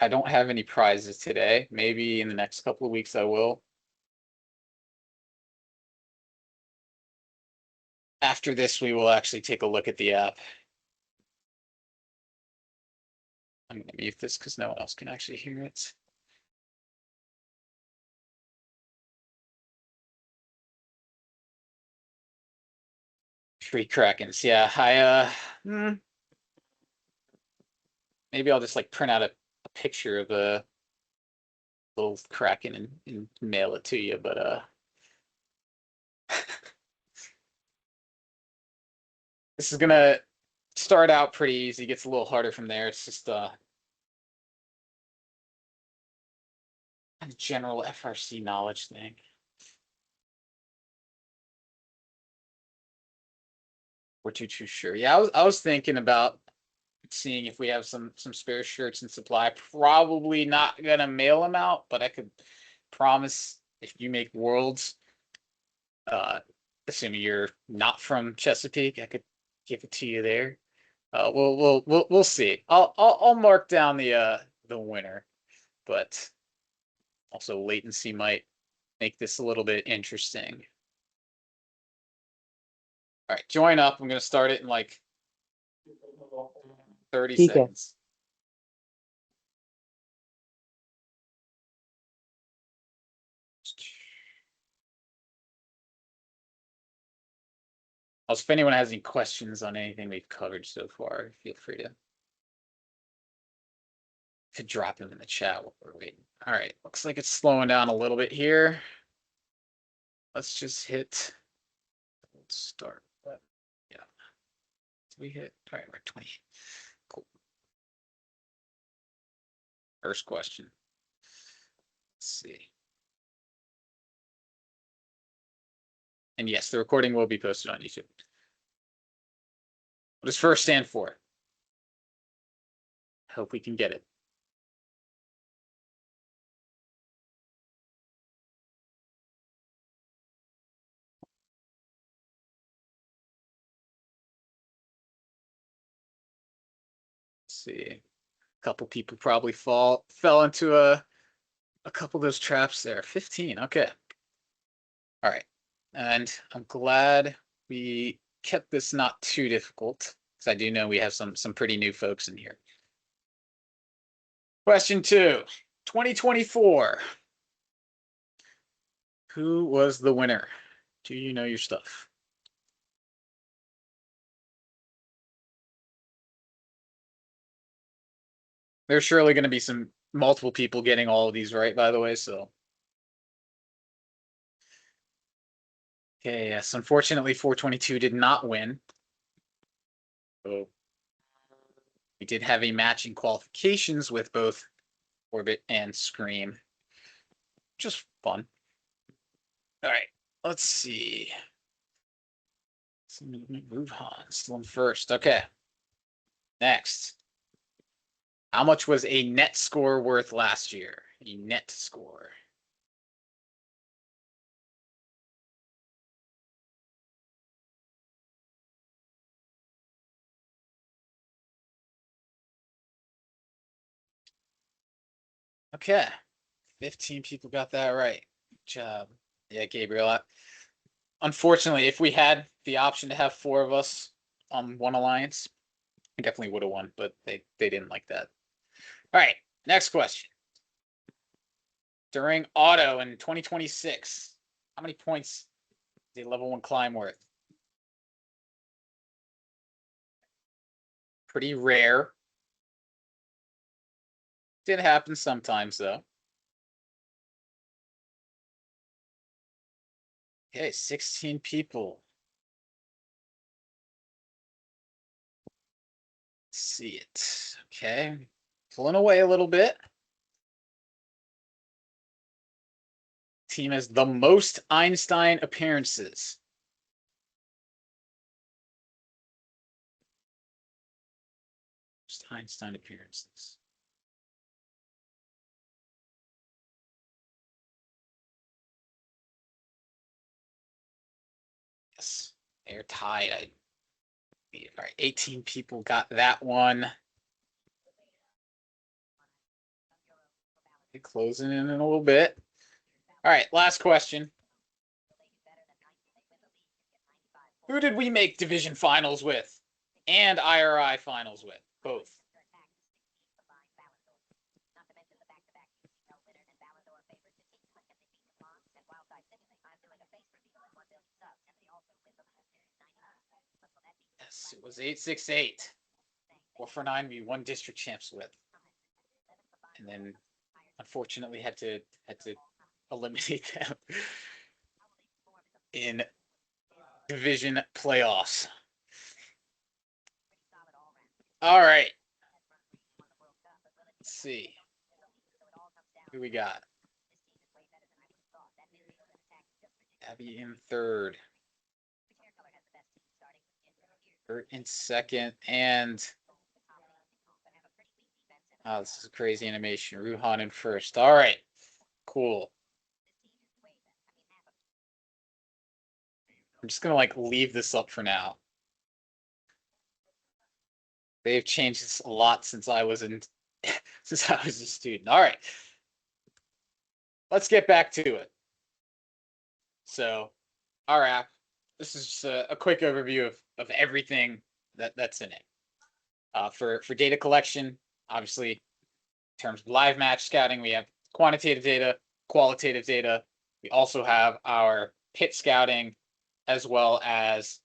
Speaker 1: I don't have any prizes today. Maybe in the next couple of weeks I will. After this, we will actually take a look at the app. I'm going to mute this because no one else can actually hear it. Free Krakens. Yeah, maybe I'll just like print out a picture of a little Kraken and mail it to you, but this is gonna start out pretty easy, gets a little harder from there. It's just a general FRC knowledge thing. We're too sure. Yeah, I was thinking about seeing if we have some spare shirts in supply. Probably not gonna mail them out, but I could promise if you make worlds, assuming you're not from Chesapeake, I could give it to you there. We'll see. I'll mark down the winner, but also latency might make this a little bit interesting. All right, join up. I'm gonna start it in like 30 seconds. Also, if anyone has any questions on anything we've covered so far, feel free to drop them in the chat while we're waiting. All right, looks like it's slowing down a little bit here. Let's just hit start. Yeah. We hit, all right, we're at 20. Cool. First question. Let's see. And yes, the recording will be posted on YouTube. What does FIRST stand for? Hope we can get it. Let's see. A couple people probably fell into a couple of those traps there. 15. Okay. All right. And I'm glad we kept this not too difficult, because I do know we have some pretty new folks in here. Question 2, 2024. Who was the winner? Do you know your stuff? There's surely going to be some multiple people getting all of these right, by the way, so. Okay, yes, unfortunately 422 did not win. So we did have a match in qualifications with both Orbit and Scream. Just fun. All right, let's see. Move on. Still in first. Okay. Next. How much was a net score worth last year? A net score. Okay. 15 people got that right. Good job. Yeah, Gabriel. Unfortunately, if we had the option to have 4 of us on one alliance, we definitely would have won, but they didn't like that. All right, next question. During auto in 2026, how many points did level 1 climb worth? Pretty rare. Did happen sometimes, though. Okay, 16 people. Let's see it. Okay, pulling away a little bit. Team has the most Einstein appearances. Most Einstein appearances. Yes, they're tied. All right, 18 people got that one. Closing in a little bit. All right, last question. Who did we make division finals with and IRI finals with? Both. Yes, it was 868. 449 we won district champs with. And then unfortunately had to eliminate them in division playoffs. All right. Let's see. Who we got? Abby in third. Bert in second. And oh, this is a crazy animation. Ruhan in first. All right. Cool. I'm just gonna like leave this up for now. They've changed this a lot since I was in since I was a student. All right. Let's get back to it. So our app, this is just a quick overview of everything that's in it. For data collection, obviously, in terms of live match scouting, we have quantitative data, qualitative data. We also have our pit scouting, as well as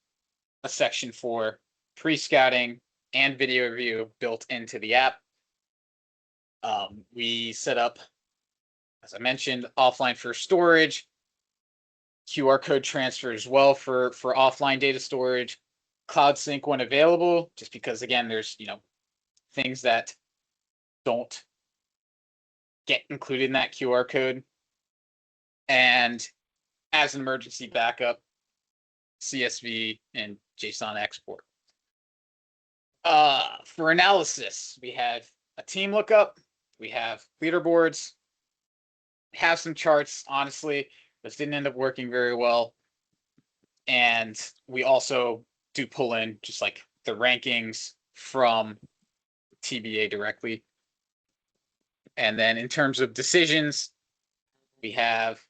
Speaker 1: a section for pre-scouting and video review built into the app. We set up, as I mentioned, offline for storage, QR code transfer as well for offline data storage, cloud sync when available, just because again, there's things that don't get included in that QR code, and as an emergency backup, CSV and JSON export. For analysis, we have a team lookup, we have leaderboards, we have some charts. Honestly, this didn't end up working very well, and we also do pull in just like the rankings from TBA directly. And then in terms of decisions, we have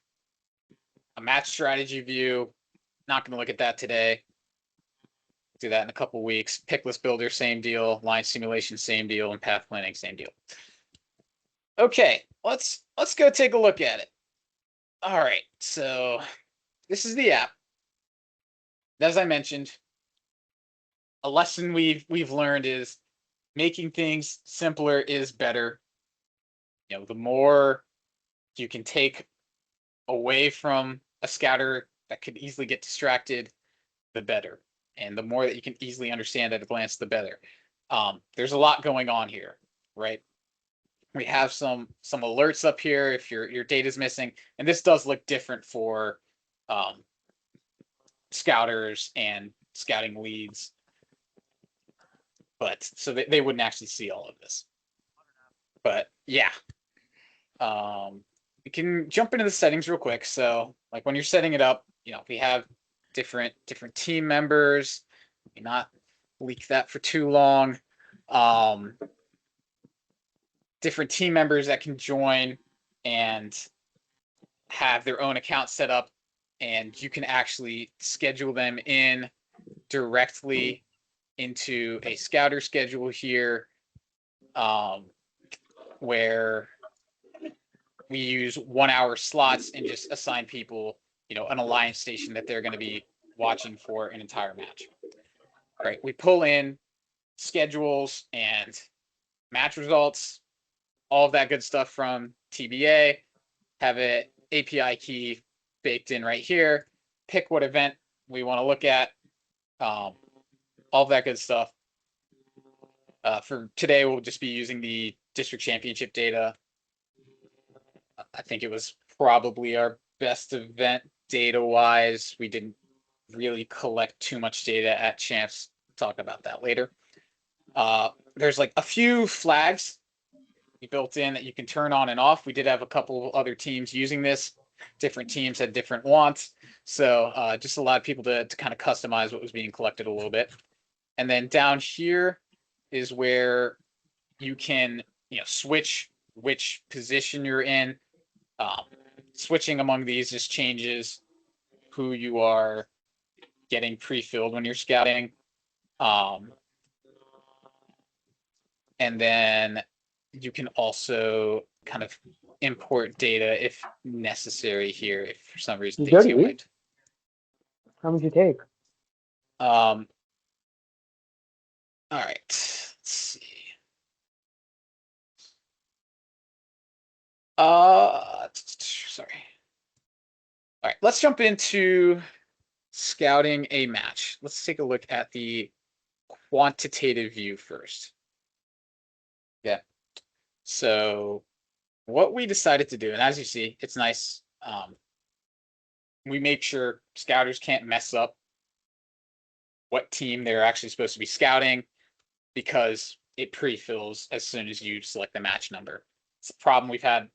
Speaker 1: a match strategy view. Not going to look at that today. Do that in a couple weeks. Pick list builder, same deal. Line simulation, same deal. And path planning, same deal. Okay, let's go take a look at it. All right, so this is the app. As I mentioned, a lesson we've learned is making things simpler is better. The more you can take away from a scouter that could easily get distracted, the better. And the more that you can easily understand at a glance, the better. There's a lot going on here, right? We have some alerts up here if your data's missing, and this does look different for scouters and scouting leads, but so they wouldn't actually see all of this. But yeah, we can jump into the settings real quick. So like when you're setting it up, we have different team members. Let me not leak that for too long. Different team members that can join and have their own account set up, and you can actually schedule them in directly into a scouter schedule here, where we use 1 hour slots and just assign people, an alliance station that they're going to be watching for an entire match. Right? We pull in schedules and match results, all of that good stuff from TBA, have an API key baked in right here, pick what event we want to look at, all of that good stuff. For today, we'll just be using the district championship data. I think it was probably our best event data-wise. We didn't really collect too much data at champs. Talk about that later. There's like a few flags we built in that you can turn on and off. We did have a couple of other teams using this. Different teams had different wants. So just allowed people to kind of customize what was being collected a little bit. And then down here is where you can switch which position you're in. Switching among these just changes who you are getting pre-filled when you're scouting. And then you can also kind of import data if necessary here, if for some reason
Speaker 3: You
Speaker 1: things
Speaker 3: gotta
Speaker 1: get
Speaker 3: eat?
Speaker 1: wiped.
Speaker 3: How much you take?
Speaker 1: All right, let's see. Sorry. All right, let's jump into scouting a match. Let's take a look at the quantitative view first. Yeah. So what we decided to do, and as you see, it's nice. We make sure scouters can't mess up what team they're actually supposed to be scouting, because it pre-fills as soon as you select the match number. It's a problem we've had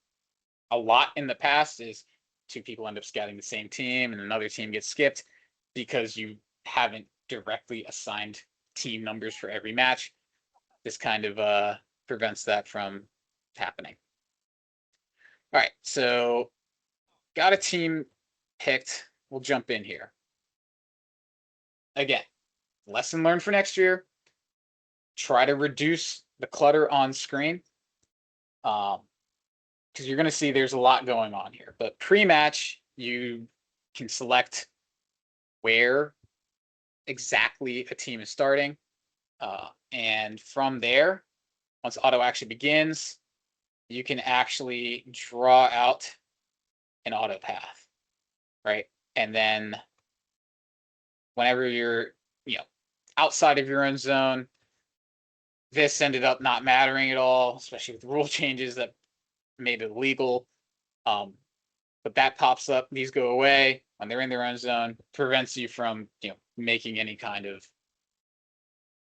Speaker 1: a lot in the past, is two people end up scouting the same team and another team gets skipped because you haven't directly assigned team numbers for every match. This kind of prevents that from happening. All right, so got a team picked. We'll jump in here. Again, lesson learned for next year. Try to reduce the clutter on screen, because you're going to see there's a lot going on here. But pre-match, you can select where exactly a team is starting. And from there, once auto action begins, you can actually draw out an auto path, right? And then whenever you're, outside of your own zone, this ended up not mattering at all, especially with rule changes that made it illegal. But that pops up, these go away when they're in their own zone, prevents you from, making any kind of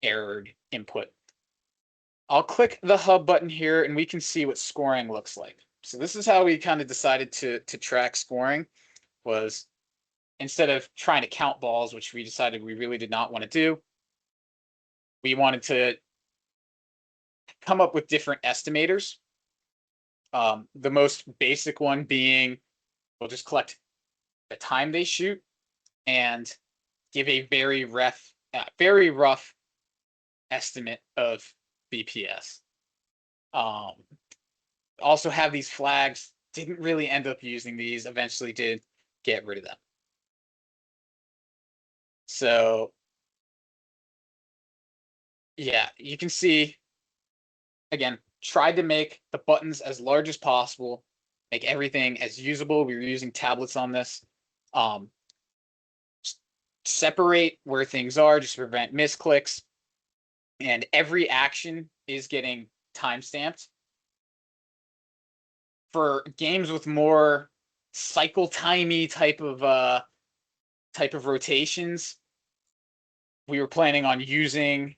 Speaker 1: errored input. I'll click the hub button here and we can see what scoring looks like. So this is how we kind of decided to track scoring, was instead of trying to count balls, which we decided we really did not want to do, we wanted to come up with different estimators. The most basic one being, we'll just collect the time they shoot and give a very rough estimate of BPS. Also have these flags. Didn't really end up using these. Eventually did get rid of them. So yeah, you can see, again, tried to make the buttons as large as possible, make everything as usable. We were using tablets on this. Separate where things are just to prevent misclicks. And every action is getting time-stamped. For games with more cycle timey type of rotations, we were planning on using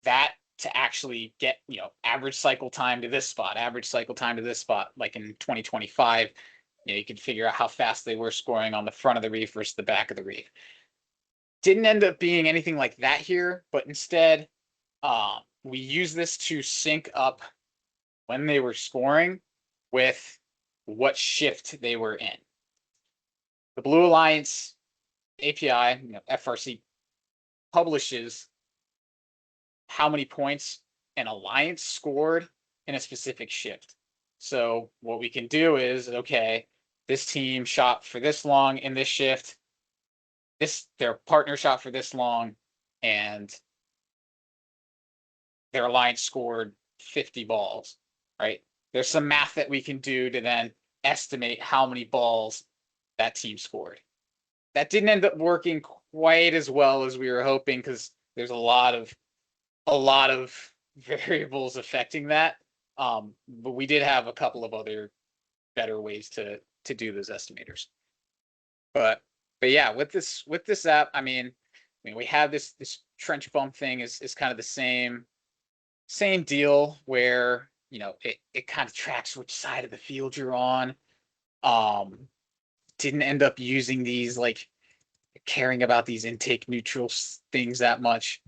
Speaker 1: that to actually get, average cycle time to this spot, average cycle time to this spot, like in 2025, you can figure out how fast they were scoring on the front of the reef versus the back of the reef. Didn't end up being anything like that here, but instead, we use this to sync up when they were scoring with what shift they were in. The Blue Alliance API, FRC, publishes how many points an alliance scored in a specific shift. So what we can do is, okay, this team shot for this long in this shift, their partner shot for this long, and their alliance scored 50 balls, right? There's some math that we can do to then estimate how many balls that team scored. That didn't end up working quite as well as we were hoping because there's a lot of variables affecting that. But we did have a couple of other better ways to do those estimators. But yeah, with this app, I mean we have this trench bump thing is kind of the same deal where it kind of tracks which side of the field you're on. Didn't end up using these, like, caring about these intake neutral things that much.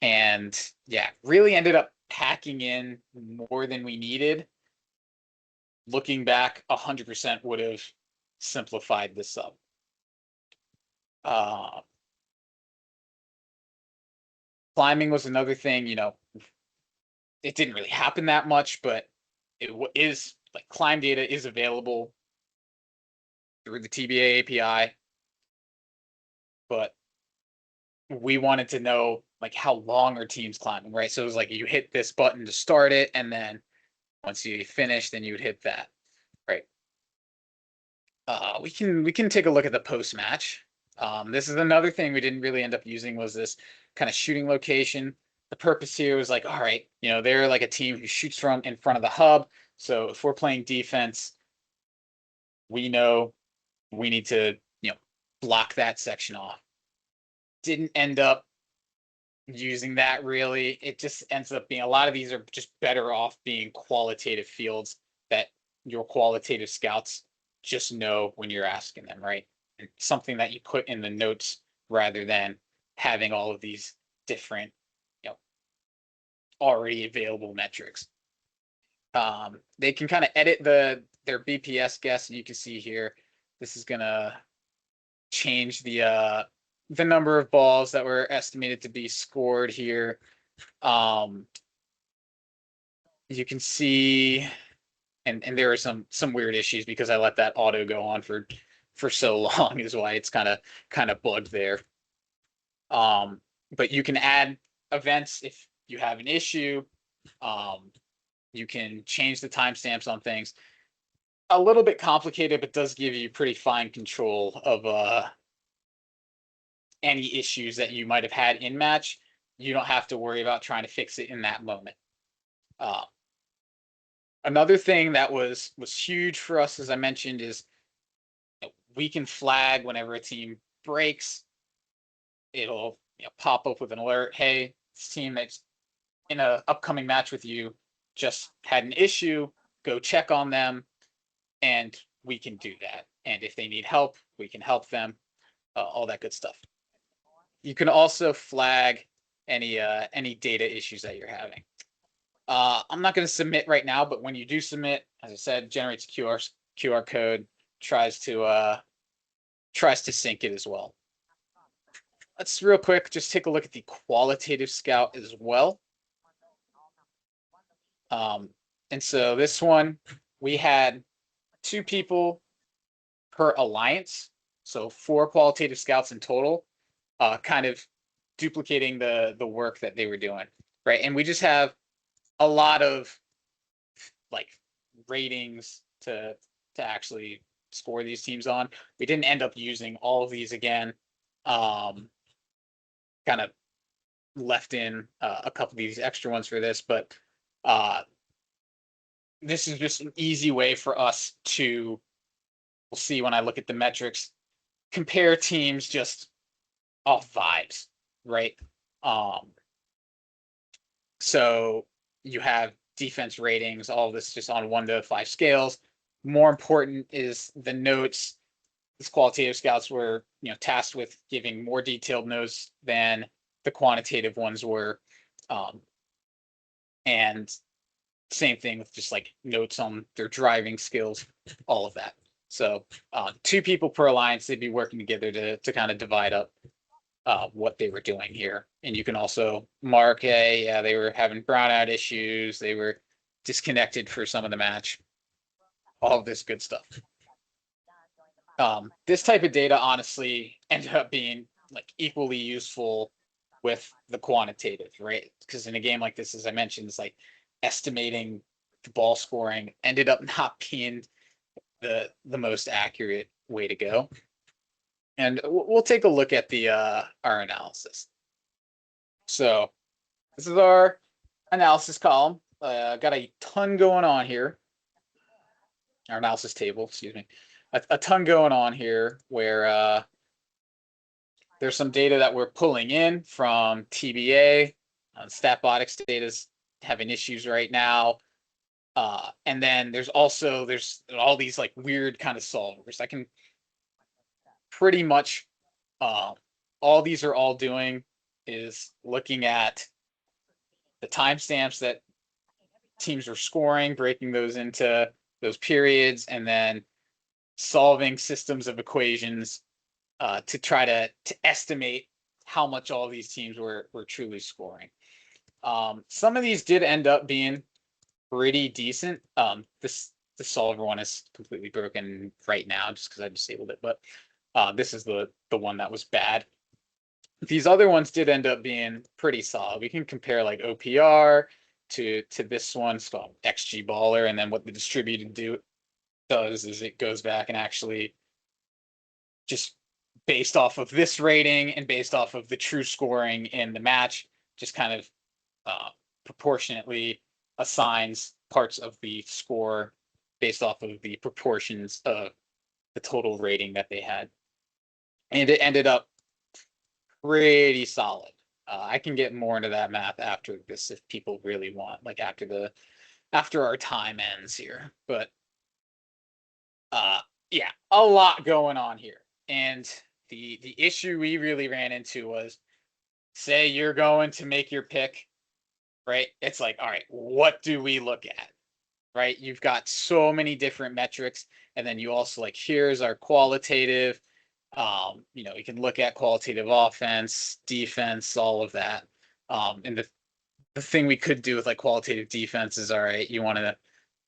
Speaker 1: And yeah, really ended up packing in more than we needed. Looking back, 100% would have simplified this up. Climbing was another thing, it didn't really happen that much, but it is, like, climb data is available through the TBA API. But we wanted to know, like, how long are teams climbing, right? So it was like you hit this button to start it, and then once you finish, then you would hit that, right? We can take a look at the post match. This is another thing we didn't really end up using, was this kind of shooting location. The purpose here was like, all right, they're like a team who shoots from in front of the hub. So if we're playing defense, we know we need to, block that section off. Didn't end up using that really. It just ends up being, a lot of these are just better off being qualitative fields that your qualitative scouts just know when you're asking them, right? And something that you put in the notes rather than having all of these different, already available metrics. They can kind of edit their BPS guess, and you can see here, this is gonna change the number of balls that were estimated to be scored here. You can see, and there are some weird issues because I let that auto go on for so long, is why it's kind of bugged there. But you can add events if you have an issue. You can change the timestamps on things. A little bit complicated, but does give you pretty fine control of any issues that you might have had in match. You don't have to worry about trying to fix it in that moment. Another thing that was huge for us, as I mentioned, is we can flag whenever a team breaks. It'll pop up with an alert. Hey, this team that's in an upcoming match with you just had an issue. Go check on them, and we can do that. And if they need help, we can help them. All that good stuff. You can also flag any data issues that you're having. I'm not going to submit right now, but when you do submit, as I said, generates a QR code, tries to sync it as well. Let's real quick just take a look at the qualitative scout as well. And so this one, we had 2 people per alliance, so 4 qualitative scouts in total, kind of duplicating the work that they were doing, right? And we just have a lot of, like, ratings to actually score these teams on. We didn't end up using all of these again. Kind of left in a couple of these extra ones for this, but this is just an easy way for us to, we'll see when I look at the metrics, compare teams just off vibes, right? So you have defense ratings, all this just on 1 to 5 scales. More important is the notes. These qualitative scouts were, tasked with giving more detailed notes than the quantitative ones were. And same thing with just like notes on their driving skills, all of that. So 2 people per alliance, they'd be working together to kind of divide up what they were doing here. And you can also mark, hey, yeah, they were having brownout issues, they were disconnected for some of the match, all of this good stuff. This type of data honestly ended up being like equally useful with the quantitative, right? Because in a game like this, as I mentioned, it's like estimating the ball scoring ended up not being the most accurate way to go. And we'll take a look at the our analysis. So this is our analysis column. Got a ton going on here. Our analysis table, excuse me. A ton going on here where there's some data that we're pulling in from TBA. Statbotics data's having issues right now. And then there's all these like weird kind of solvers. I can pretty much all these are all doing is looking at the timestamps that teams are scoring, breaking those into those periods, and then solving systems of equations to try to estimate how much all these teams were truly scoring. Some of these did end up being pretty decent. The solver one is completely broken right now just because I disabled it, but this is the one that was bad. These other ones did end up being pretty solid. We can compare like OPR to this one, it's called XG Baller, and then what the distributed does is it goes back and actually just based off of this rating and based off of the true scoring in the match, just kind of proportionately assigns parts of the score based off of the proportions of the total rating that they had. And it ended up pretty solid. I can get more into that math after this if people really want, like after our time ends here. But yeah, a lot going on here. And the issue we really ran into was, say you're going to make your pick, right? It's like, all right, what do we look at? Right? You've got so many different metrics, and then you also like, here's our qualitative. You can look at qualitative offense, defense, all of that. And the thing we could do with like qualitative defense is, all right, you want to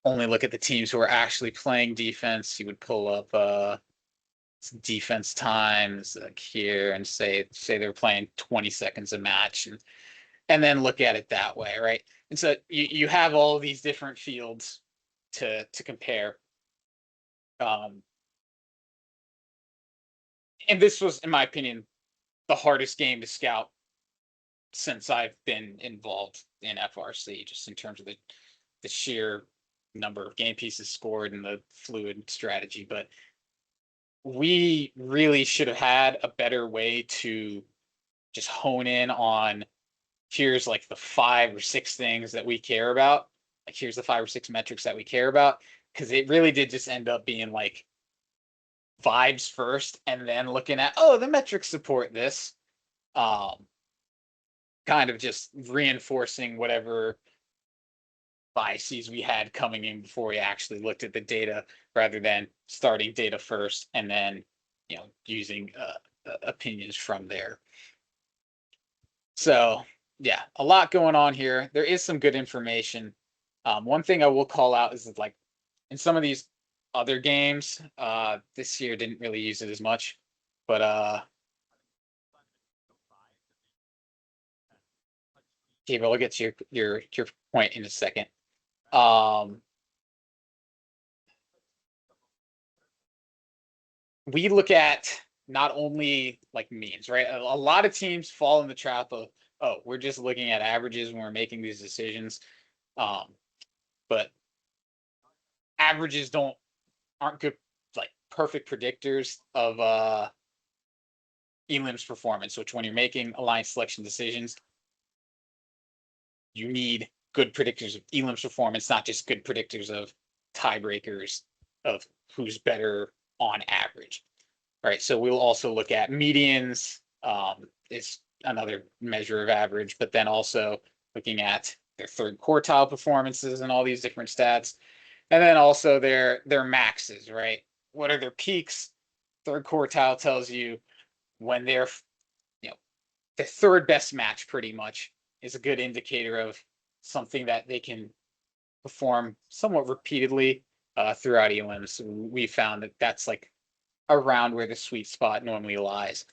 Speaker 1: only look at the teams who are actually playing defense. You would pull up defense times like here and say they're playing 20 seconds a match, and then look at it that way, right? And so you have all these different fields to compare. And this was, in my opinion, the hardest game to scout since I've been involved in FRC, just in terms of the sheer number of game pieces scored and the fluid strategy. But we really should have had a better way to just hone in on, here's like the 5 or 6 things that we care about. Like, here's the 5 or 6 metrics that we care about. Because it really did just end up being like vibes first, and then looking at, oh, the metrics support this. Kind of just reinforcing whatever biases we had coming in before we actually looked at the data, rather than starting data first and then using opinions from there. So yeah, a lot going on here. There is some good information. One thing I will call out is that, like, in some of these other games, this year didn't really use it as much, but Gabriel, I'll get to your point in a second. We look at not only like means, right? A lot of teams fall in the trap of, oh, we're just looking at averages when we're making these decisions. But averages aren't good, like perfect predictors of Elim's performance, which when you're making alliance selection decisions, you need good predictors of Elam's performance, not just good predictors of tiebreakers of who's better on average. All right, so we'll also look at medians. It's another measure of average, but then also looking at their third quartile performances and all these different stats, and then also their maxes, right? What are their peaks? Third quartile tells you when they're, you know, the third best match pretty much is a good indicator of something that they can perform somewhat repeatedly throughout elims. So we found that that's like around where the sweet spot normally lies.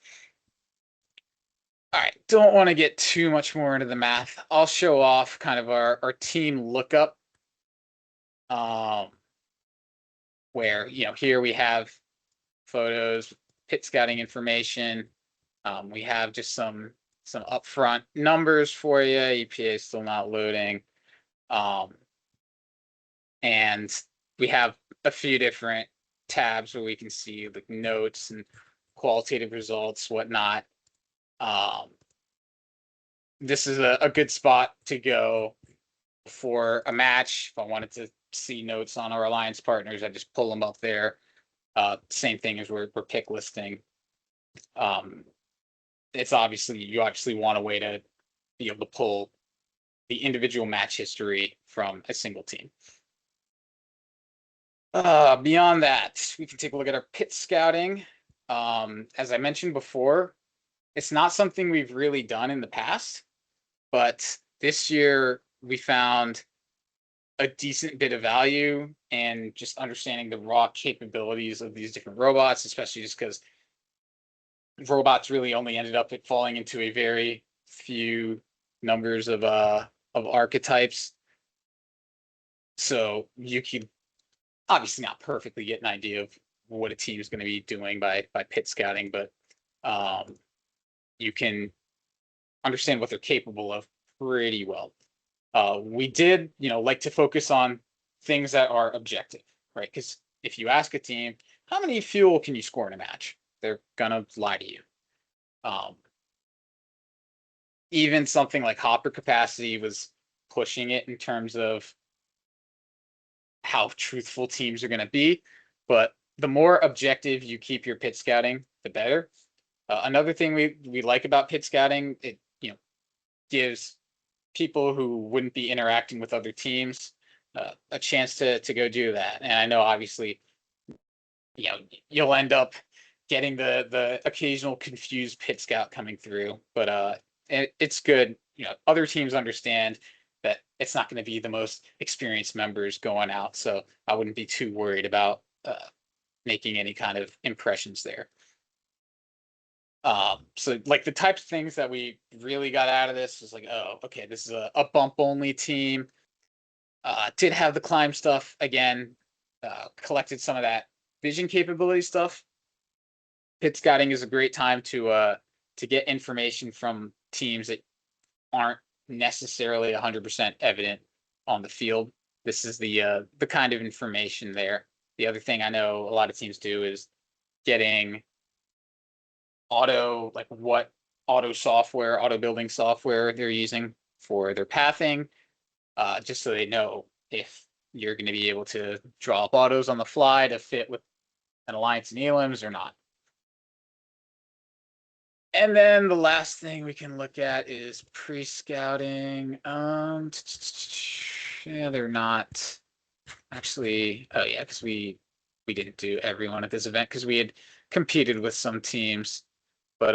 Speaker 1: All right, don't want to get too much more into the math. I'll show off kind of our team lookup. Where, here we have photos, pit scouting information. We have just some upfront numbers for you. EPA is still not loading. And we have a few different tabs where we can see like notes and qualitative results, whatnot. This is a good spot to go for a match. If I wanted to see notes on our alliance partners, I just pull them up there. Same thing as we're pick listing. It's you obviously want a way to be able to pull the individual match history from a single team. Beyond that, we can take a look at our pit scouting. As I mentioned before, it's not something we've really done in the past, but this year we found a decent bit of value and just understanding the raw capabilities of these different robots, especially just because robots really only ended up falling into a very few numbers of archetypes. So you can obviously not perfectly get an idea of what a team is going to be doing by pit scouting, but you can understand what they're capable of pretty well. We did, like to focus on things that are objective, right? Because if you ask a team, how many fuel can you score in a match? They're gonna lie to you. Even something like hopper capacity was pushing it in terms of how truthful teams are going to be. But the more objective you keep your pit scouting, the better. Another thing we like about pit scouting, it gives people who wouldn't be interacting with other teams a chance to go do that. And I know obviously, you'll end up getting the occasional confused pit scout coming through, but it's good. Other teams understand that it's not going to be the most experienced members going out, so I wouldn't be too worried about making any kind of impressions there. So like the types of things that we really got out of this was like, oh, okay, this is a bump only team. Did have the climb stuff again, collected some of that vision capability stuff. Pit scouting is a great time to get information from teams that aren't necessarily 100% evident on the field. This is the kind of information there. The other thing I know a lot of teams do is getting what auto building software they're using for their pathing, just so they know if you're going to be able to draw up autos on the fly to fit with an alliance and elims or not. And then the last thing we can look at is pre-scouting. Yeah, they're not actually. Oh yeah, because we didn't do everyone at this event because we had competed with some teams. But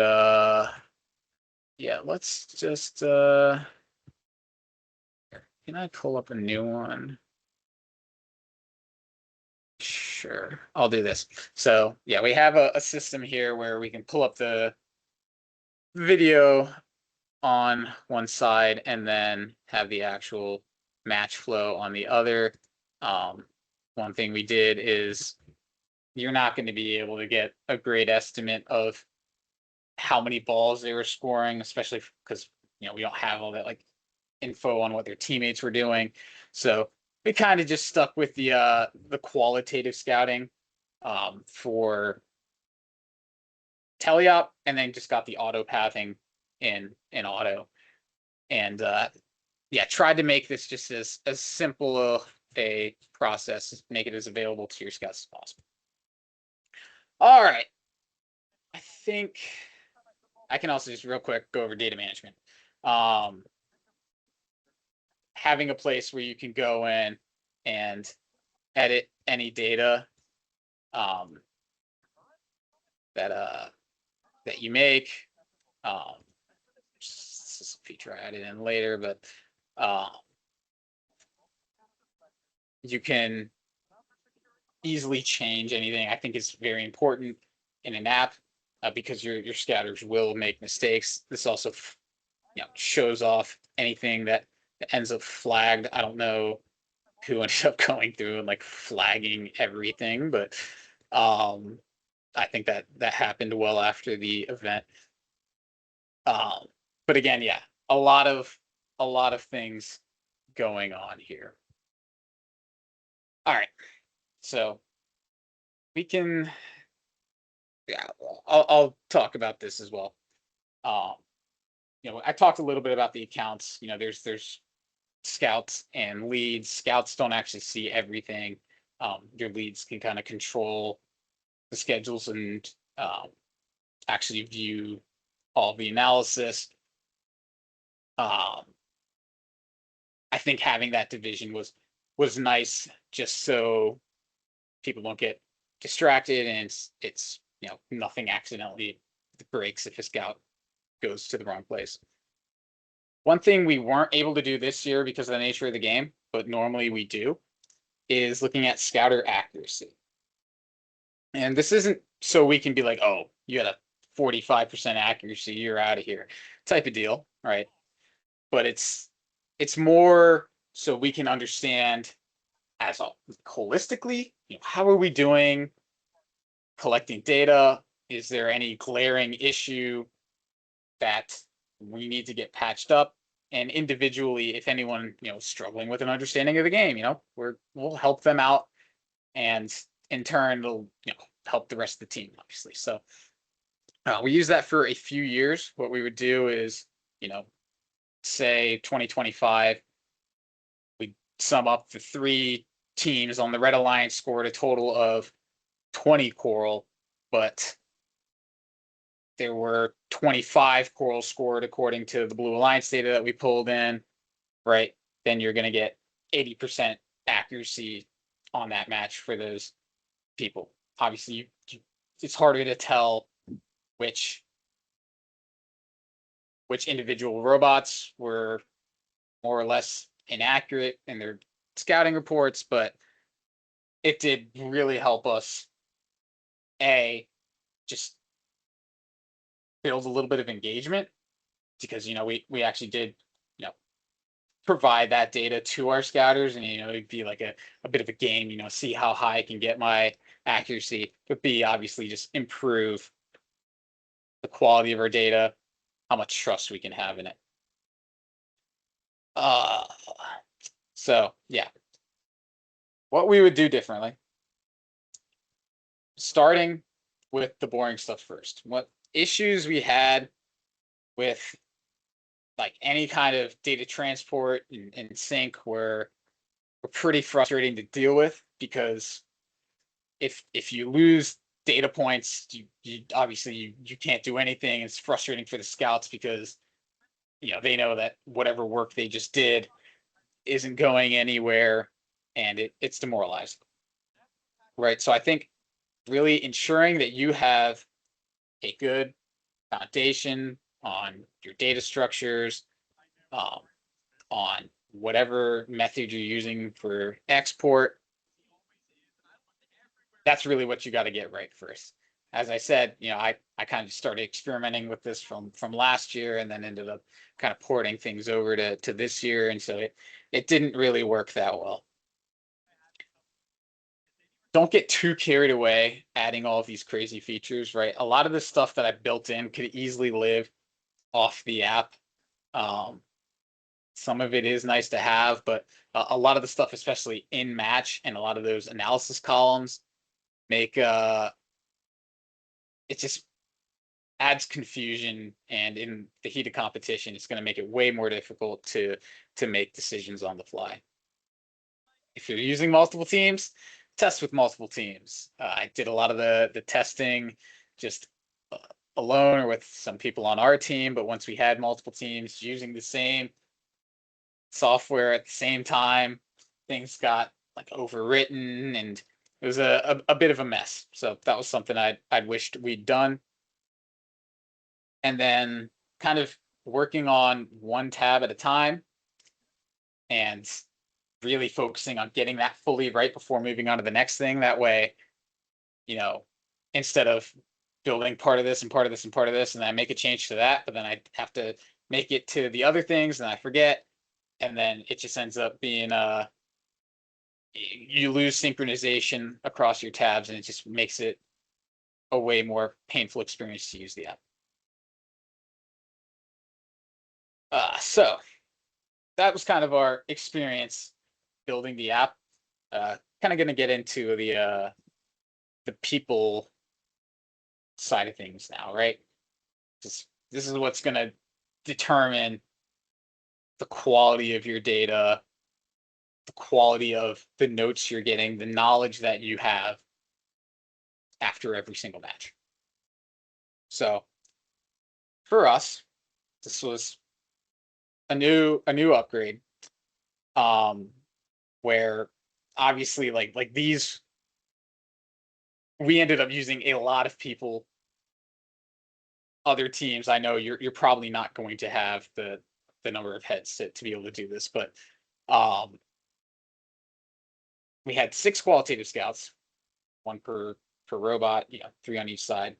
Speaker 1: yeah, let's just can I pull up a new one? Sure, I'll do this. So yeah, we have a system here where we can pull up the video on one side and then have the actual match flow on the other. One thing we did is you're not going to be able to get a great estimate of how many balls they were scoring, especially because we don't have all that like info on what their teammates were doing. So we kind of just stuck with the qualitative scouting for teleop, and then just got the auto pathing in auto. And yeah, tried to make this just as simple a process, make it as available to your scouts as possible. All right. I think I can also just real quick go over data management. Um, Having a place where you can go in and edit any data um, that you make. Um, this is a feature I added in later, but you can easily change anything. I think is very important in an app because your scatters will make mistakes. This also shows off anything that ends up flagged. I don't know who ended up going through and like flagging everything, but I think that happened well after the event. Um, but again, yeah, a lot of things going on here. All right, so we can, yeah, I'll talk about this as well. Um, I talked a little bit about the accounts. There's scouts and leads. Scouts don't actually see everything. Your leads can kind of control the schedules and actually view all the analysis. Um, I think having that division was nice, just so people don't get distracted and it's nothing accidentally breaks if a scout goes to the wrong place. One thing we weren't able to do this year because of the nature of the game, but normally we do, is looking at scouter accuracy. And this isn't so we can be like, oh, you had a 45% accuracy, you're out of here type of deal, right? But it's more so we can understand as a holistically, how are we doing collecting data? Is there any glaring issue that we need to get patched up? And individually, if anyone struggling with an understanding of the game, we'll help them out, and in turn, it'll help the rest of the team, obviously. So we use that for a few years. What we would do is, say 2025, we sum up the three teams on the Red Alliance scored a total of 20 coral, but there were 25 coral scored according to the Blue Alliance data that we pulled in, right? Then you're going to get 80% accuracy on that match for those people. Obviously, it's harder to tell which individual robots were more or less inaccurate in their scouting reports, but it did really help us just build a little bit of engagement because we actually did provide that data to our scouters, and it'd be like a bit of a game, see how high I can get my accuracy, but B, obviously just improve the quality of our data, how much trust we can have in it. Uh, so yeah, what we would do differently, starting with the boring stuff first. What issues we had with like any kind of data transport and sync were pretty frustrating to deal with, because if you lose data points, you obviously you can't do anything. It's frustrating for the scouts because they know that whatever work they just did isn't going anywhere, and it's demoralizing, right? So I think really ensuring that you have a good foundation on your data structures, um, on whatever method you're using for export, that's really what you got to get right first. As I said, I kind of started experimenting with this from last year, and then ended up kind of porting things over to this year, and so it didn't really work that well. Don't get too carried away adding all of these crazy features, right? A lot of the stuff that I built in could easily live off the app. Um, some of it is nice to have, but a lot of the stuff, especially in match and a lot of those analysis columns, make it just adds confusion, and in the heat of competition, it's going to make it way more difficult to make decisions on the fly. If you're using multiple teams, test with multiple teams. I did a lot of the testing just uh, alone or with some people on our team, but once we had multiple teams using the same software at the same time, things got like overwritten, and it was a bit of a mess. So that was something I'd wished we'd done. And then kind of working on one tab at a time and really focusing on getting that fully right before moving on to the next thing. That way, instead of building part of this and part of this and part of this, and then I make a change to that, but then I have to make it to the other things and I forget. And then it just ends up being you lose synchronization across your tabs, and it just makes it a way more painful experience to use the app. So that was kind of our experience building the app. Kind of going to get into the people side of things now, right? This is what's going to determine the quality of your data, the quality of the notes you're getting, the knowledge that you have after every single match. So for us, this was a new upgrade, where obviously like these, we ended up using a lot of people. Other teams, I know you're probably not going to have the number of heads to be able to do this, but we had 6 qualitative scouts, 1 per robot, 3 on each side.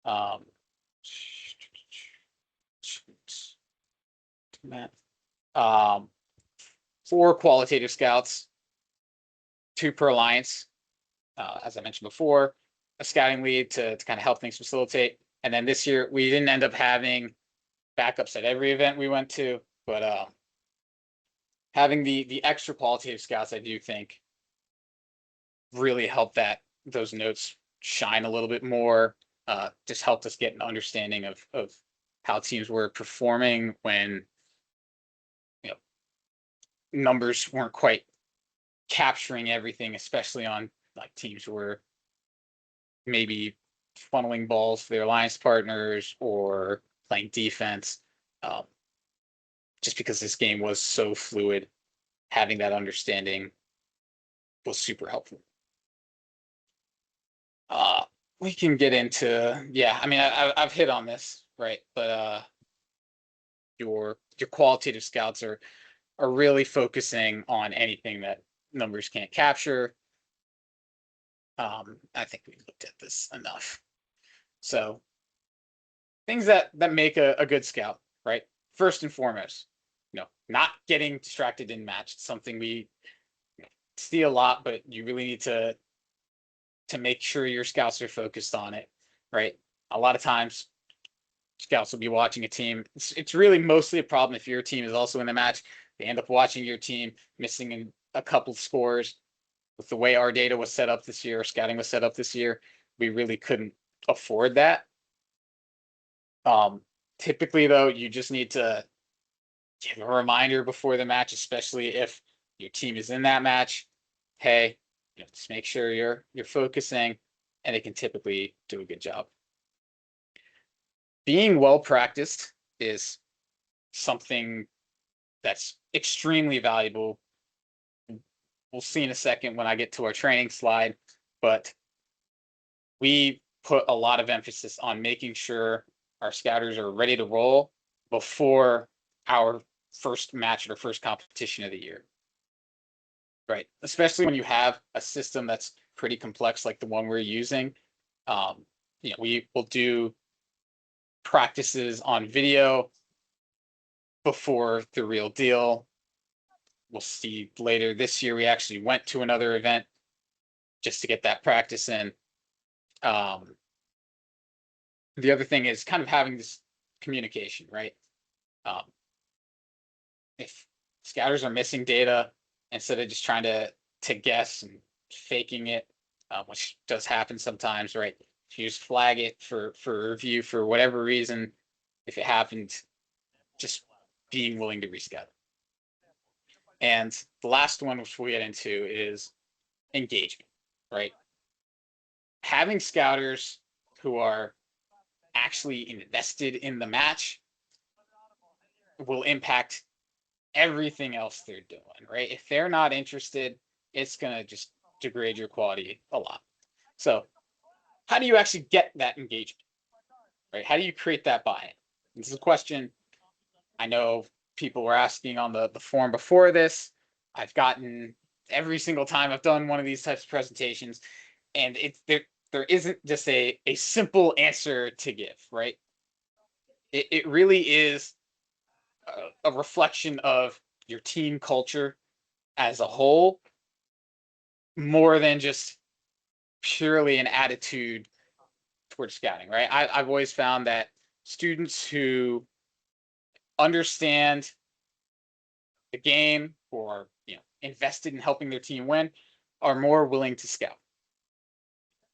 Speaker 1: Um, 4 qualitative scouts, 2 per alliance. As I mentioned before, a scouting lead to kind of help things facilitate. And then this year we didn't end up having backups at every event we went to, but having the extra qualitative scouts, I do think really helped those notes shine a little bit more. Just helped us get an understanding of how teams were performing when numbers weren't quite capturing everything, especially on like teams who were maybe funneling balls for their alliance partners or playing defense. Just because this game was so fluid, having that understanding was super helpful. We can get into, yeah, I mean, I've hit on this, right? But your qualitative scouts are really focusing on anything that numbers can't capture. I think we looked at this enough. So things that make a good scout, right? First and foremost, not getting distracted in match. It's something we see a lot, but you really need to make sure your scouts are focused on it, right? A lot of times scouts will be watching a team. It's really mostly a problem if your team is also in the match. They end up watching your team, missing a couple scores. With the way our data was set up this year, scouting was set up this year, we really couldn't afford that. Typically, though, you just need to give a reminder before the match, especially if your team is in that match. Hey, just make sure you're focusing, and they can typically do a good job. Being well practiced is something that's extremely valuable. We'll see in a second when I get to our training slide, but we put a lot of emphasis on making sure our scouters are ready to roll before our first match or first competition of the year. Right. Especially when you have a system that's pretty complex like the one we're using. We will do practices on video before the real deal. We'll see later this year, we actually went to another event just to get that practice in. The other thing is kind of having this communication, right? If scouters are missing data, instead of just trying to guess and faking it, which does happen sometimes, right? You just flag it for review for whatever reason. If it happened, just being willing to rescout. And the last one, which we'll get into, is engagement, right? Having scouters who are actually invested in the match will impact everything else they're doing, right? If they're not interested, it's going to just degrade your quality a lot. So how do you actually get that engagement, right? How do you create that buy-in? This is a question I know people were asking on the forum before this. I've gotten every single time I've done one of these types of presentations, and it's there isn't just a simple answer to give, right? It really is a reflection of your team culture as a whole, more than just purely an attitude towards scouting, right? I've always found that students who understand the game or invested in helping their team win are more willing to scout,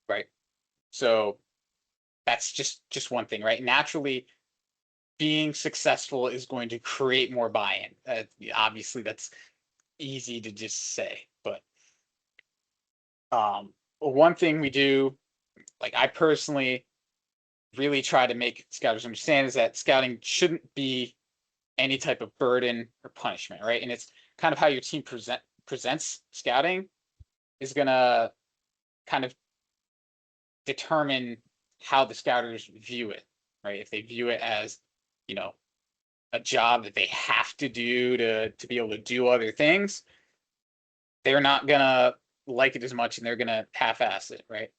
Speaker 1: right? So that's just one thing, right? Naturally, being successful is going to create more buy-in. Obviously, that's easy to just say, but one thing we do, like I personally really try to make scouters understand, is that scouting shouldn't be any type of burden or punishment, right? And it's kind of how your team presents scouting is gonna kind of determine how the scouters view it, right? If they view it as, you know, a job that they have to do to be able to do other things, they're not gonna like it as much, and they're gonna half-ass it, right?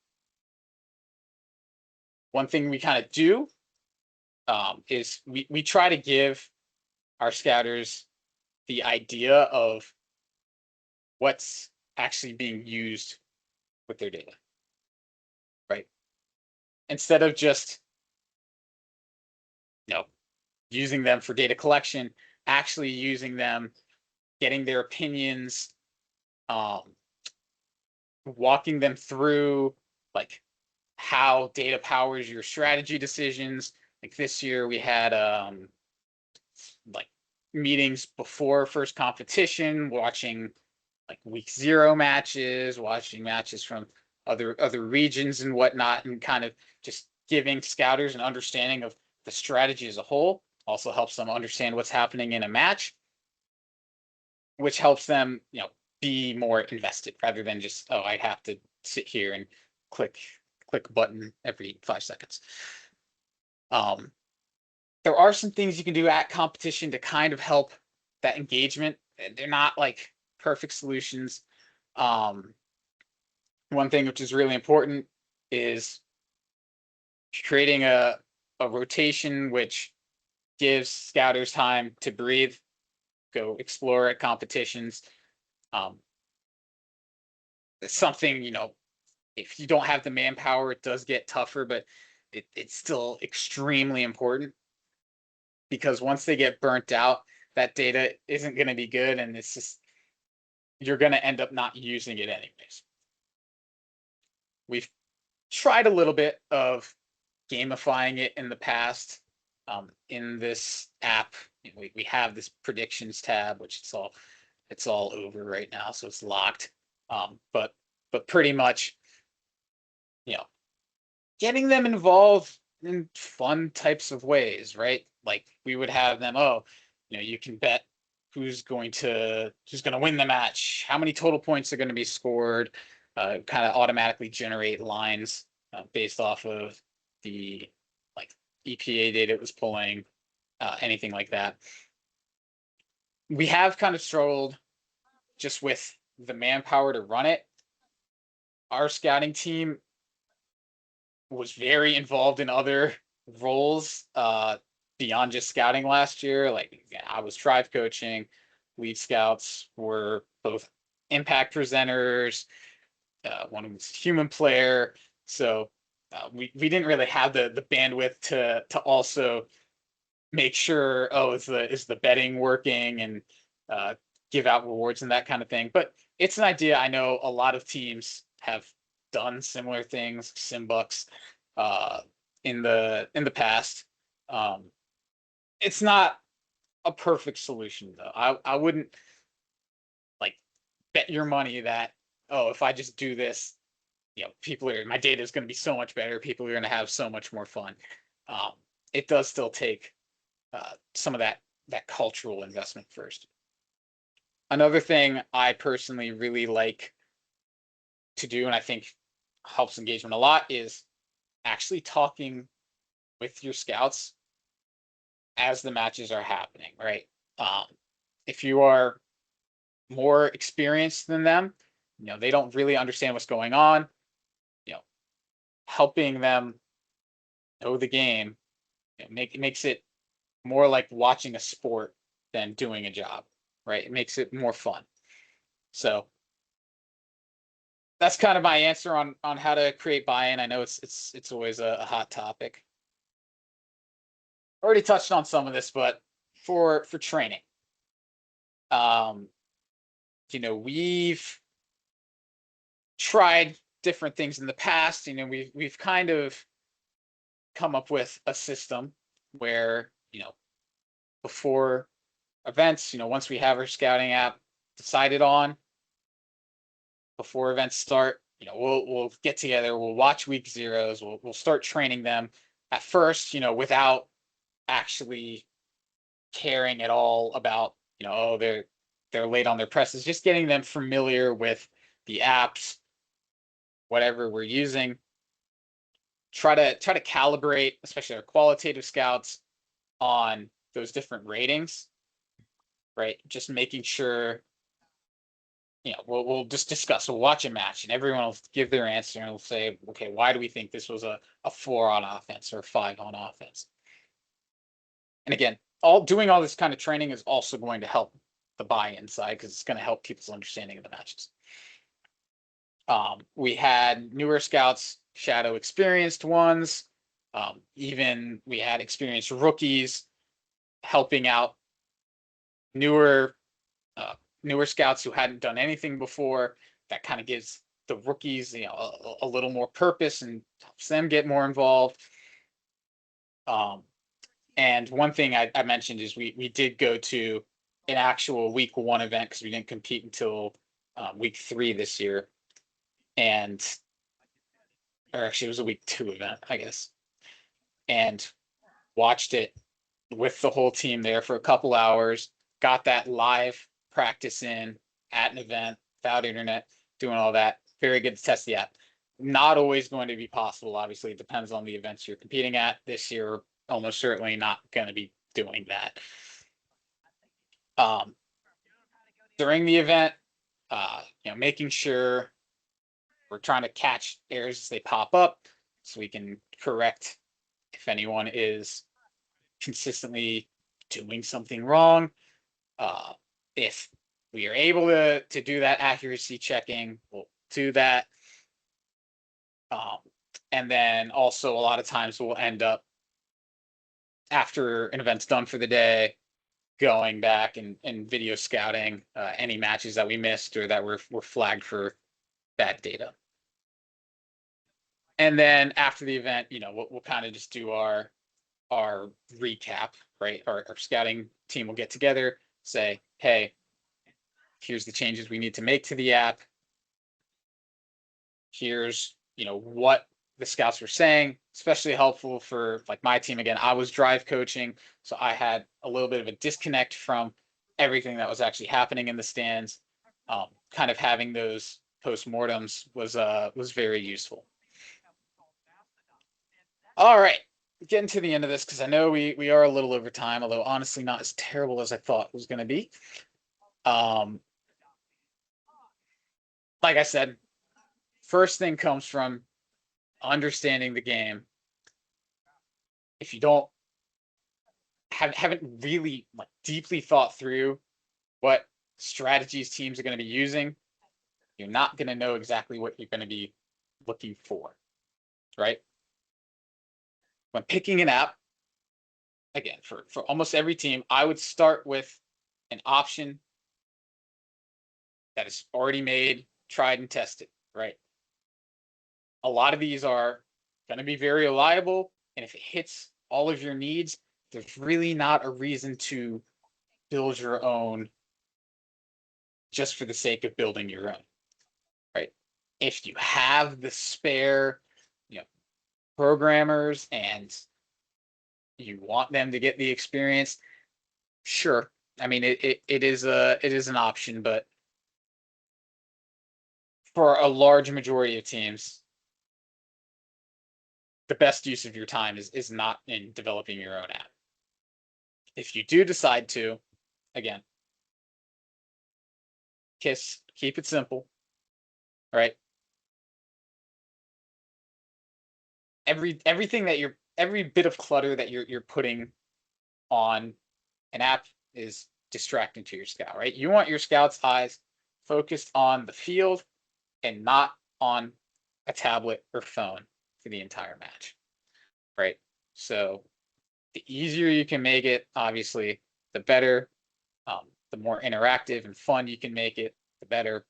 Speaker 1: One thing we kind of do is we try to give our scouters the idea of what's actually being used with their data, right? Instead of just using them for data collection, actually using them, getting their opinions, um, walking them through like how data powers your strategy decisions. Like this year we had like meetings before first competition, watching like week 0 matches, watching matches from other regions and whatnot, and kind of just giving scouters an understanding of the strategy as a whole. Also helps them understand what's happening in a match, which helps them, be more invested rather than just, oh, I have to sit here and click a button every 5 seconds. There are some things you can do at competition to kind of help that engagement. They're not like perfect solutions. One thing which is really important is creating a rotation which gives scouters time to breathe, go explore at competitions. It's something, if you don't have the manpower, it does get tougher, but it's still extremely important, because once they get burnt out, that data isn't going to be good, and it's just, you're going to end up not using it anyways. We've tried a little bit of gamifying it in the past. In this app, we have this predictions tab, which it's all over right now, so it's locked. But pretty much, getting them involved in fun types of ways, right? Like we would have them, oh, you can bet who's going to win the match, how many total points are going to be scored, kind of automatically generate lines based off of the like EPA data it was pulling, anything like that. We have kind of struggled just with the manpower to run it. Our scouting team was very involved in other roles beyond just scouting last year. Like I was tribe coaching, lead scouts were both impact presenters, one was human player. So we didn't really have the bandwidth to also make sure, oh, is the betting working, and give out rewards and that kind of thing. But it's an idea I know a lot of teams have done similar things. Simbucks in the past. It's not a perfect solution though. I wouldn't like bet your money that, oh, if I just do this, my data is going to be so much better. People are going to have so much more fun. Um, it does still take some of that cultural investment first. Another thing I personally really like to do, and I think helps engagement a lot, is actually talking with your scouts as the matches are happening, right? Um, if you are more experienced than them, they don't really understand what's going on. You know, helping them know the game, makes it more like watching a sport than doing a job, right? It makes it more fun. So that's kind of my answer on how to create buy-in. I know it's always a hot topic. Already touched on some of this, but for training, um, we've tried different things in the past. We've kind of come up with a system where, before events, once we have our scouting app decided on, before events start, we'll get together, we'll watch week zeros, we'll start training them at first, without actually caring at all about, oh, they're late on their presses, just getting them familiar with the apps, whatever we're using. Try to calibrate, especially our qualitative scouts, on those different ratings, right? Just making sure, we'll just discuss, we'll watch a match and everyone will give their answer and we'll say, okay, why do we think this was a 4 on offense or a 5 on offense? And again, doing all this kind of training is also going to help the buy-in side because it's going to help people's understanding of the matches. We had newer scouts shadow experienced ones. Even we had experienced rookies helping out newer scouts who hadn't done anything before. That kind of gives the rookies, a little more purpose and helps them get more involved. And one thing I mentioned is we did go to an actual week 1 event because we didn't compete until week 3 this year, or actually it was a week 2 event, I guess, and watched it with the whole team there for a couple hours. Got that live practice in at an event without internet, doing all that. Very good to test the app. Not always going to be possible. Obviously, it depends on the events you're competing at. This year, almost certainly not going to be doing that. During the event, making sure we're trying to catch errors as they pop up so we can correct if anyone is consistently doing something wrong. If we are able to do that accuracy checking, we'll do that. And then also a lot of times we'll end up, after an event's done for the day, going back and video scouting any matches that we missed or that were flagged for bad data. And then after the event, we'll kind of just do our recap, right? Our scouting team will get together, say, hey, here's the changes we need to make to the app. Here's, what the scouts were saying, especially helpful for like my team. Again, I was drive coaching, so I had a little bit of a disconnect from everything that was actually happening in the stands. Kind of having those postmortems was very useful. All right, getting to the end of this because I know we are a little over time, although honestly not as terrible as I thought it was going to be. Like I said, first thing comes from understanding the game. If you don't haven't really like deeply thought through what strategies teams are going to be using, you're not going to know exactly what you're going to be looking for, right? When picking an app, again, for almost every team, I would start with an option that is already made, tried and tested, right? A lot of these are going to be very reliable. And if it hits all of your needs, there's really not a reason to build your own just for the sake of building your own, right? If you have the spare, programmers and you want them to get the experience, sure. I mean, it is an option, but for a large majority of teams, the best use of your time is not in developing your own app. If you do decide to, again, keep it simple, right? Everything that every bit of clutter that you're putting on an app is distracting to your scout, right? You want your scout's eyes focused on the field and not on a tablet or phone for the entire match, right? So the easier you can make it, obviously, the better. The more interactive and fun you can make it, the better.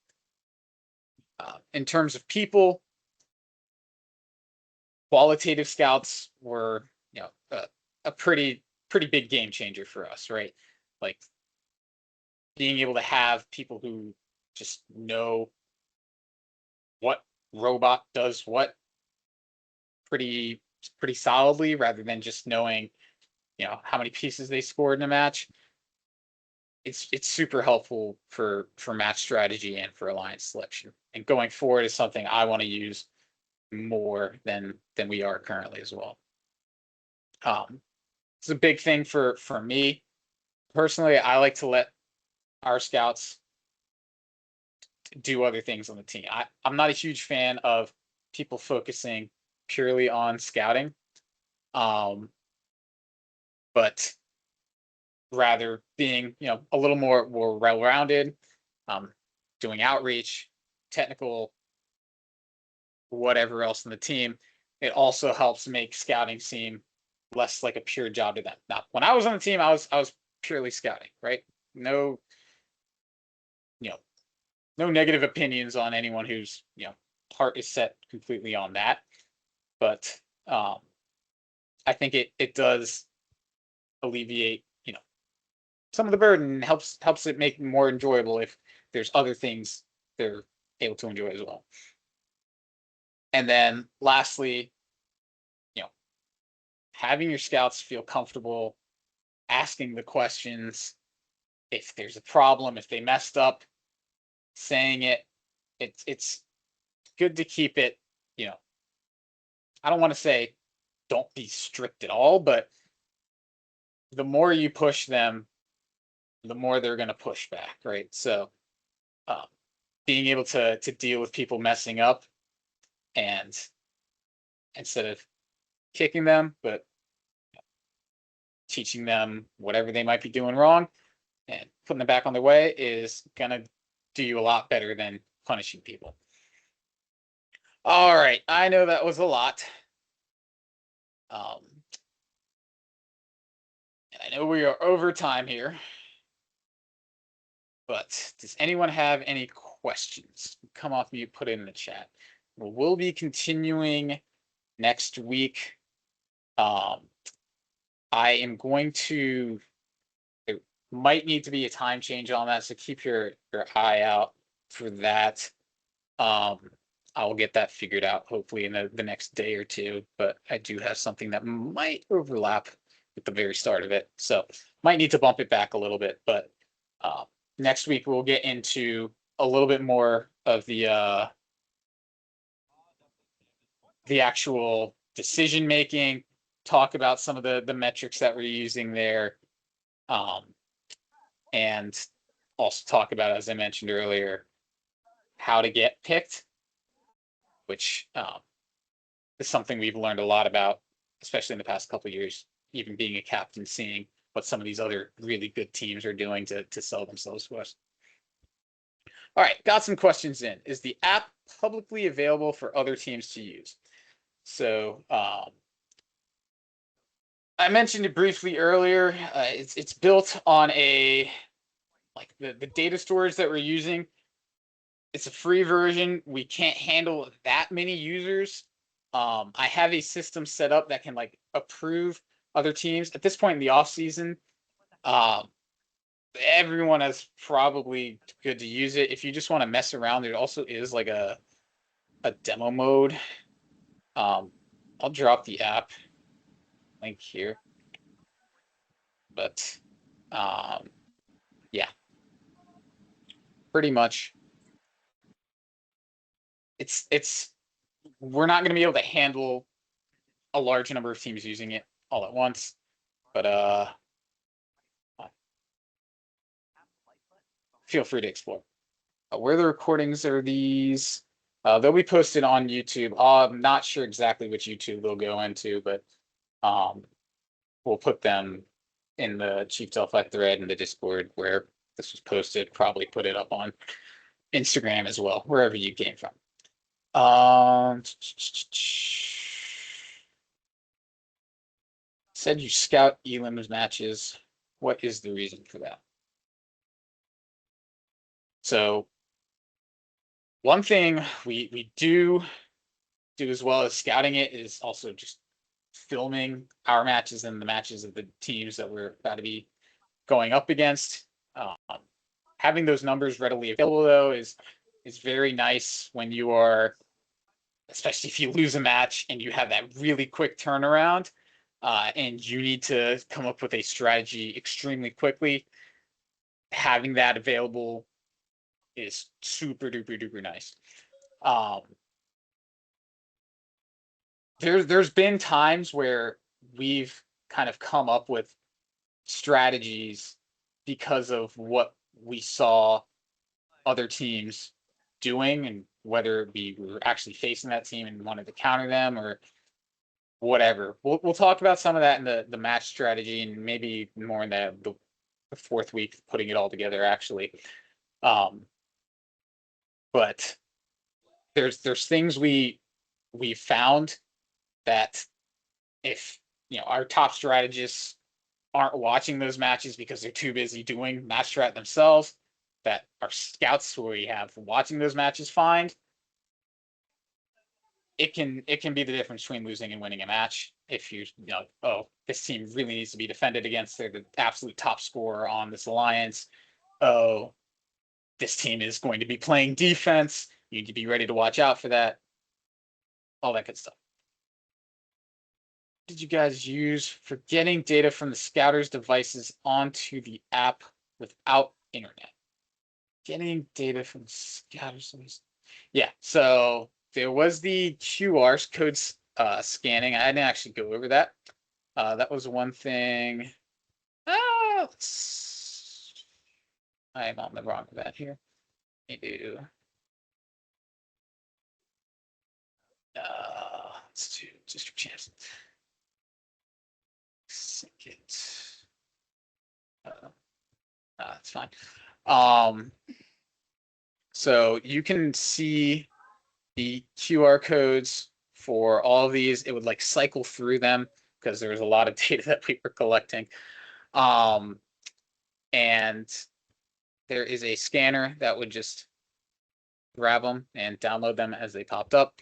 Speaker 1: In terms of people, qualitative scouts were, a pretty big game changer for us, right? Like being able to have people who just know what robot does what pretty solidly, rather than just knowing, how many pieces they scored in a match. It's super helpful for match strategy and for alliance selection. And going forward is something I want to use more than we are currently as well. It's a big thing for me personally. I like to let our scouts do other things on the team. I'm not a huge fan of people focusing purely on scouting, but rather being, a little more well-rounded, doing outreach, technical, whatever else in the team. It also helps make scouting seem less like a pure job to them. Now, when I was on the team, I was purely scouting, right? No, no negative opinions on anyone whose, heart is set completely on that. But I think it does alleviate, some of the burden, helps it make more enjoyable if there's other things they're able to enjoy as well. And then lastly, having your scouts feel comfortable asking the questions. If there's a problem, if they messed up, saying it. It's good to keep it, I don't want to say don't be strict at all, but the more you push them, the more they're going to push back, right? So um, being able to deal with people messing up, and instead of kicking them, but teaching them whatever they might be doing wrong and putting them back on their way, is going to do you a lot better than punishing people. All right, I know that was a lot. And I know we are over time here, but does anyone have any questions? Come off mute, put it in the chat. We'll be continuing next week. I am going to, there might need to be a time change on that, so keep your eye out for that. I will get that figured out hopefully in the next day or two, but I do have something that might overlap at the very start of it, so might need to bump it back a little bit. But next week we'll get into a little bit more of the actual decision making, talk about some of the metrics that we're using there, and also talk about, as I mentioned earlier, how to get picked, which is something we've learned a lot about, especially in the past couple of years, even being a captain, seeing what some of these other really good teams are doing to sell themselves to us. All right, got some questions in. Is the app publicly available for other teams to use? So I mentioned it briefly earlier. It's built on the data storage that we're using. It's a free version. We can't handle that many users I have a system set up that can like approve other teams at this point in the off season. Um, everyone is probably good to use it. If you just want to mess around, there also is like a demo mode. I'll drop the app link here, but yeah, pretty much it's we're not going to be able to handle a large number of teams using it all at once, but feel free to explore. Where the recordings are these? They'll be posted on YouTube. I'm not sure exactly which YouTube they'll go into, but we'll put them in the Chief Delphi thread in the Discord where this was posted. Probably put it up on Instagram as well, wherever you came from. Said you scout Elam's matches. What is the reason for that? So one thing we do as well as scouting it is also just filming our matches and the matches of the teams that we're about to be going up against. Having those numbers readily available though is very nice when you are, especially if you lose a match and you have that really quick turnaround, and you need to come up with a strategy extremely quickly. Having that available is super duper duper nice. There's been times where we've kind of come up with strategies because of what we saw other teams doing, and whether we were actually facing that team and wanted to counter them or whatever. We'll talk about some of that in the match strategy and maybe more in the fourth week putting it all together actually. But there's things we found that if our top strategists aren't watching those matches because they're too busy doing match strat themselves, that our scouts who we have watching those matches find, it can be the difference between losing and winning a match. If oh, this team really needs to be defended against, they're the absolute top scorer on this alliance. Oh, this team is going to be playing defense. You need to be ready to watch out for that. All that good stuff. Did you guys use for getting data from the scouters' devices onto the app without internet? Getting data from the scouters' devices. Yeah, so there was the QR codes scanning. I didn't actually go over that. That was one thing. I am on the wrong bed here. Let me do. Let's do district champs. Second. That's fine. So you can see the QR codes for all of these. It would like cycle through them because there was a lot of data that we were collecting. And there is a scanner that would just grab them and download them as they popped up.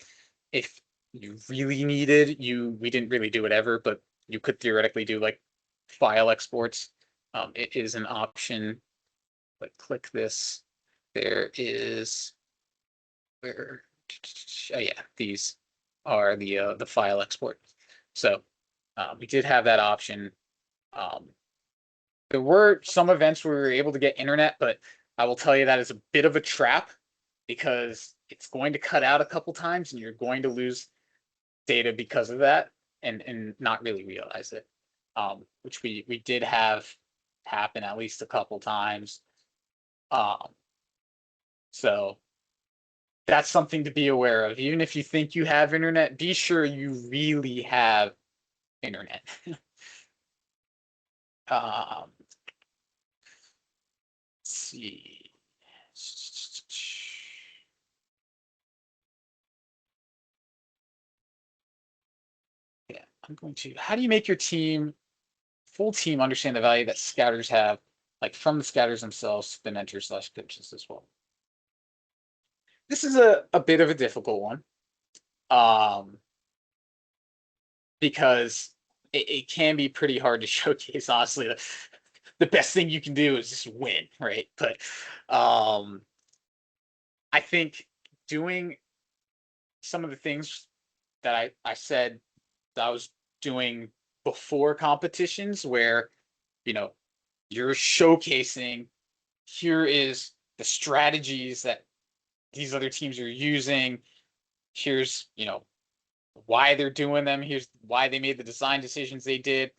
Speaker 1: If you really needed, we didn't really do it ever, but you could theoretically do like file exports. It is an option. Like click this. There is where oh yeah, these are the file export. So we did have that option. There were some events where we were able to get internet, but I will tell you that is a bit of a trap because it's going to cut out a couple times and you're going to lose data because of that and not really realize it. Which we did have happen at least a couple times. So that's something to be aware of. Even if you think you have internet, be sure you really have internet. Let's see. Yeah, I'm going to. How do you make your full team understand the value that scouters have, like from the scouters themselves, the mentors / coaches as well? This is a bit of a difficult one. because it can be pretty hard to showcase. Honestly, the best thing you can do is just win, right? But I think doing some of the things that I said that I was doing before competitions, where you know you're showcasing, here is the strategies that these other teams are using, here's why they're doing them, here's why they made the design decisions they did.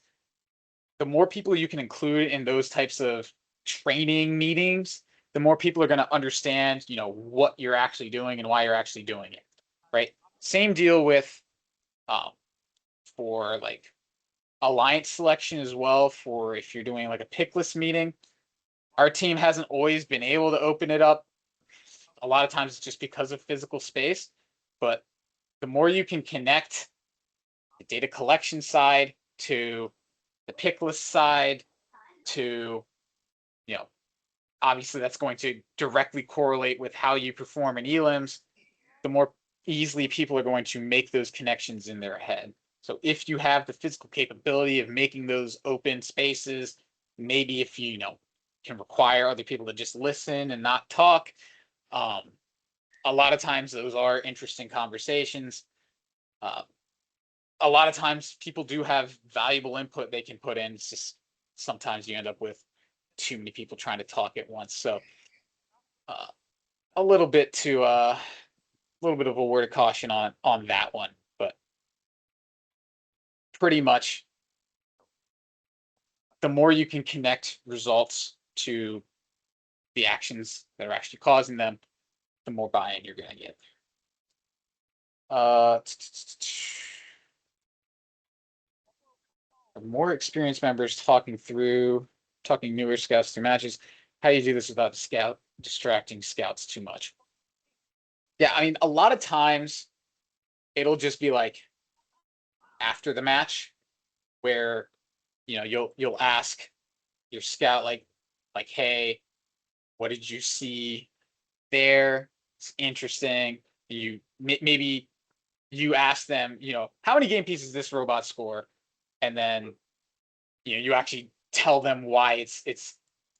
Speaker 1: The more people you can include in those types of training meetings, the more people are going to understand what you're actually doing and why you're actually doing it, right? Same deal with um, for like alliance selection as well. For if you're doing like a pick list meeting, our team hasn't always been able to open it up. A lot of times it's just because of physical space, but the more you can connect the data collection side to the pick list side to, you know, obviously that's going to directly correlate with how you perform in elims, the more easily people are going to make those connections in their head. So if you have the physical capability of making those open spaces, maybe if you can require other people to just listen and not talk, um, a lot of times those are interesting conversations. Uh, a lot of times people do have valuable input they can put in. It's just sometimes you end up with too many people trying to talk at once. So uh, a little bit to a little bit of a word of caution on that one, but pretty much the more you can connect results to the actions that are actually causing them, the more buy-in you're going to get. More experienced members talking newer scouts through matches. How do you do this without distracting scouts too much? Yeah, I mean, a lot of times it'll just be like after the match where you'll ask your scout like, hey, what did you see there? It's interesting. Maybe you ask them, how many game pieces this robot score, and then you actually tell them why it's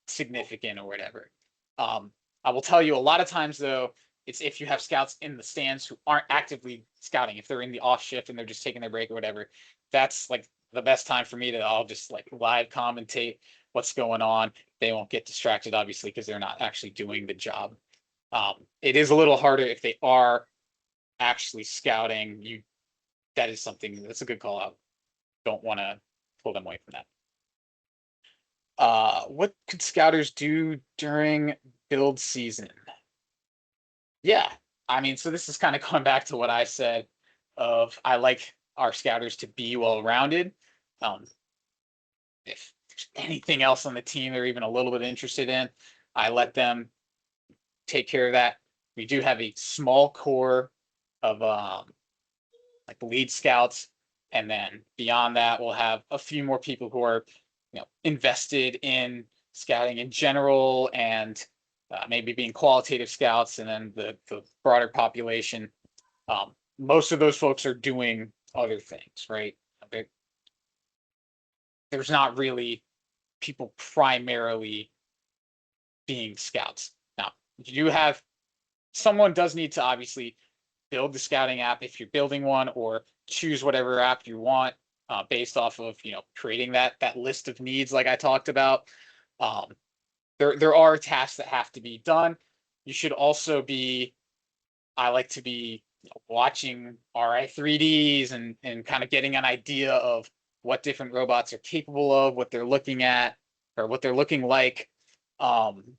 Speaker 1: significant or whatever. I will tell you a lot of times though, it's if you have scouts in the stands who aren't actively scouting, if they're in the off shift and they're just taking their break or whatever, that's like the best time for me to I'll just like live commentate what's going on. They won't get distracted, obviously, because they're not actually doing the job. It is a little harder if they are actually scouting. That is something that's a good call out. Don't want to pull them away from that. What could scouters do during build season? Yeah, I mean, so this is kind of going back to what I said of I like our scouters to be well-rounded. If there's anything else on the team they're even a little bit interested in, I let them take care of that. We do have a small core of like lead scouts, and then beyond that, we'll have a few more people who are invested in scouting in general and maybe being qualitative scouts, and then the broader population. Most of those folks are doing other things, right? There's not really people primarily being scouts. Now, you do have someone does need to obviously build the scouting app if you're building one, or choose whatever app you want based off of creating that list of needs like I talked about. Um, there are tasks that have to be done. You should also be, I like to be watching RI3Ds and kind of getting an idea of what different robots are capable of, what they're looking at, or what they're looking like. Can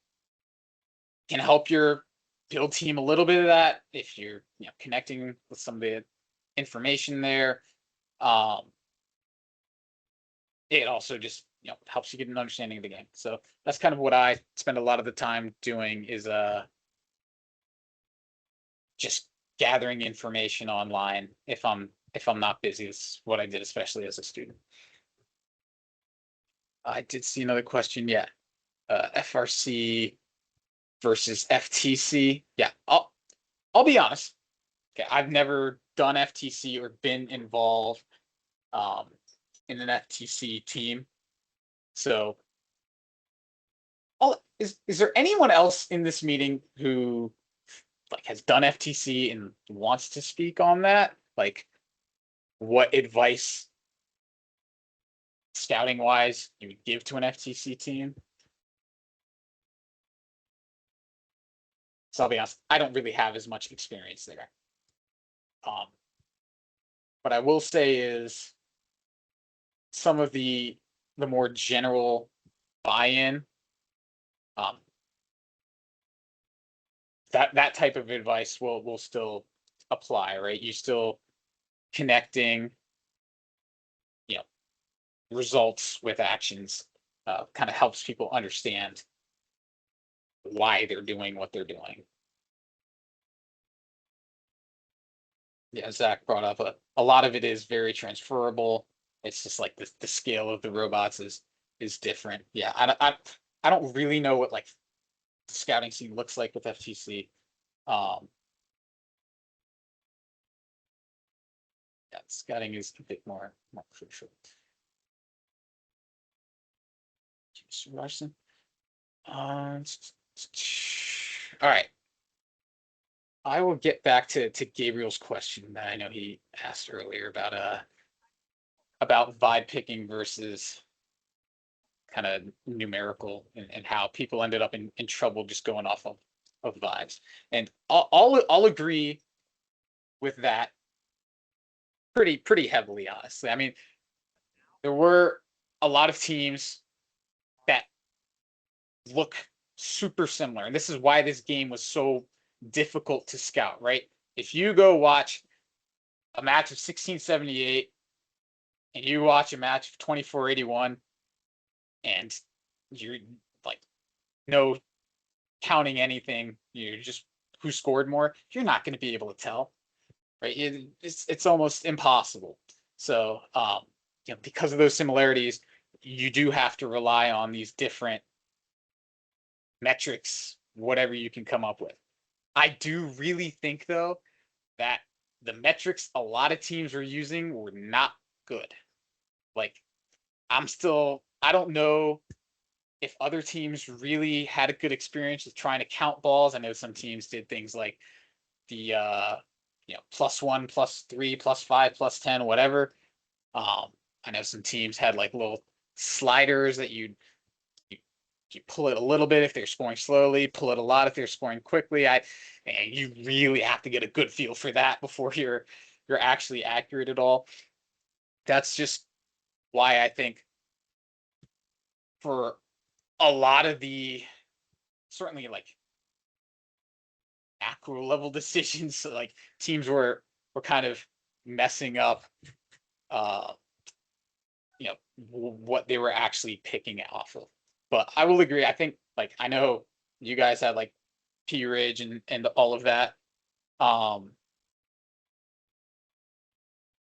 Speaker 1: help your build team a little bit of that if you're connecting with some of the information there. It also just helps you get an understanding of the game. So that's kind of what I spend a lot of the time doing is just gathering information online if I'm not busy. It's what I did, especially as a student. I did see another question. Yeah, FRC versus FTC. Yeah, I'll be honest. Okay, I've never done FTC or been involved in an FTC team. So, is there anyone else in this meeting who like has done FTC and wants to speak on that? Like, what advice scouting wise you would give to an FTC team? So I'll be honest, I don't really have as much experience there. What I will say is some of the more general buy-in, um, that type of advice will still apply, right? You still connecting, you know, results with actions, kind of helps people understand why they're doing what they're doing. Yeah, Zach brought up a lot of it is very transferable. It's just like the scale of the robots is different. Yeah, I don't really know what like the scouting scene looks like with FTC. Um, yeah, scouting is a bit more crucial. Mr. Rushton. All right. I will get back to Gabriel's question that I know he asked earlier about vibe picking versus kind of numerical and how people ended up in trouble just going off of vibes. And I'll agree with that pretty heavily, honestly. I mean, there were a lot of teams that look super similar, and this is why this game was so difficult to scout, right? If you go watch a match of 1678 and you watch a match of 2481 and you're like no counting anything, you're just who scored more, you're not going to be able to tell, right? It's almost impossible. So because of those similarities, you do have to rely on these different metrics, whatever you can come up with. I do really think though that the metrics a lot of teams were using were not good. Like I don't know if other teams really had a good experience with trying to count balls. I know some teams did things like the +1, +3, +5, +10, whatever. I know some teams had like little sliders that you pull it a little bit if they're scoring slowly, pull it a lot if they're scoring quickly. And you really have to get a good feel for that before you're actually accurate at all. That's just why I think for a lot of the certainly like macro level decisions, so like teams were kind of messing up uh what they were actually picking off of. But I will agree. I think like I know you guys had like P Ridge and all of that. Um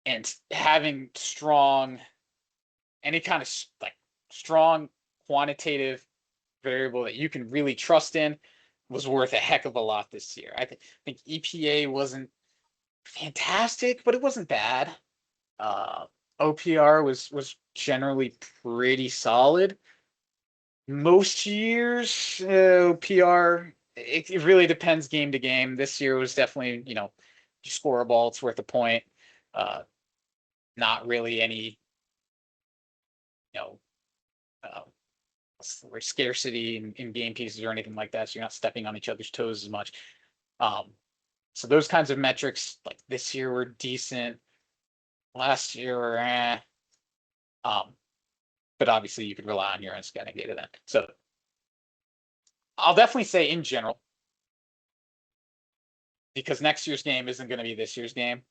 Speaker 1: and having strong any kind of like strong quantitative variable that you can really trust in was worth a heck of a lot this year. I think EPA wasn't fantastic, but it wasn't bad. Uh, OPR was generally pretty solid. Most years, OPR it really depends game to game. This year was definitely you score a ball, it's worth a point. Uh, Not really any you know uh, scarcity in game pieces or anything like that. So you're not stepping on each other's toes as much. Um, so those kinds of metrics, like this year, were decent. Last year, were Um, but obviously, you could rely on your own scouting data then. So I'll definitely say in general, because next year's game isn't going to be this year's game.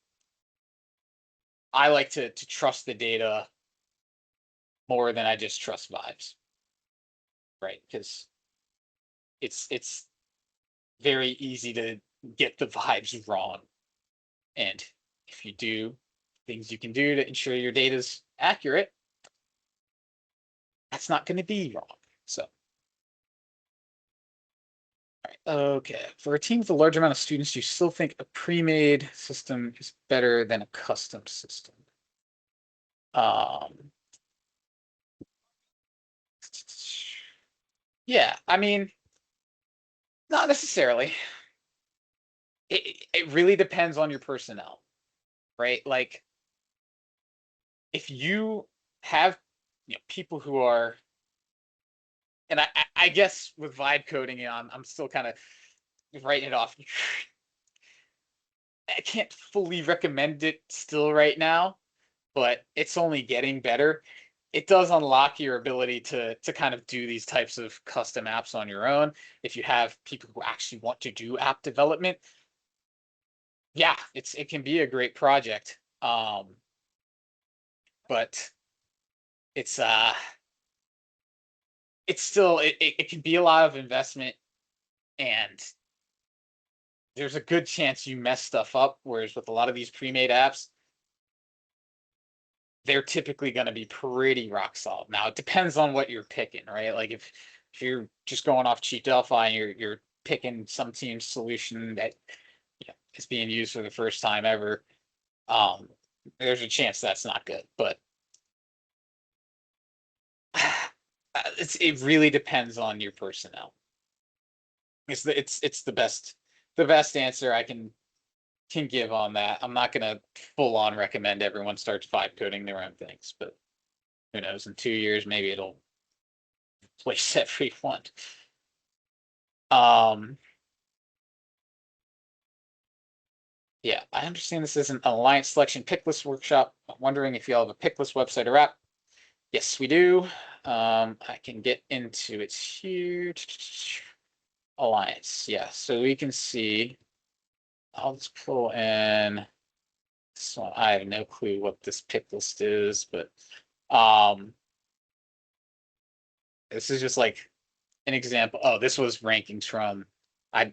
Speaker 1: I like to trust the data more than I just trust vibes, right? Because it's very easy to get the vibes wrong. And if you do things you can do to ensure your data is accurate, that's not going to be wrong. So, all right, okay. For a team with a large amount of students, do you still think a pre-made system is better than a custom system? Yeah, I mean, not necessarily. It really depends on your personnel, right? Like, if you have people who are, and I guess with vibe coding, I'm still kind of writing it off. I can't fully recommend it still right now, but it's only getting better. It does unlock your ability to kind of do these types of custom apps on your own. If you have people who actually want to do app development, yeah, it can be a great project. But it's it's still it can be a lot of investment, and there's a good chance you mess stuff up. Whereas with a lot of these pre-made apps, they're typically going to be pretty rock solid. Now it depends on what you're picking, right? Like if you're just going off cheap Delphi and you're picking some team's solution that is being used for the first time ever, there's a chance that's not good. But it really depends on your personnel. It's the best answer I can give on that. I'm not gonna full on recommend everyone starts vibe coding their own things, but who knows? In 2 years, maybe it'll replace everyone. Um, yeah, I understand this is an alliance selection pick list workshop. I'm wondering if you all have a pick list website or app. Yes, we do. I can get into it here. Alliance, yeah. So we can see. I'll just pull in. So I have no clue what this pick list is, but this is just like an example. Oh, this was rankings from.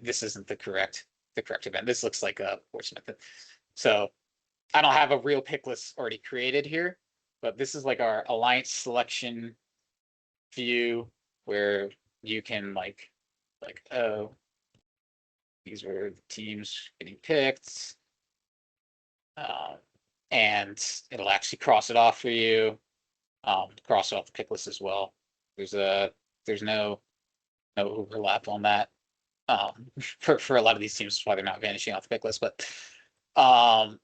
Speaker 1: This isn't the correct event. This looks like a horse method. So I don't have a real pick list already created here, but this is like our alliance selection view where you can like oh, these were the teams getting picked. And it'll actually cross it off for you. Cross off the pick list as well. There's no overlap on that. For a lot of these teams, that's why they're not vanishing off the pick list. But and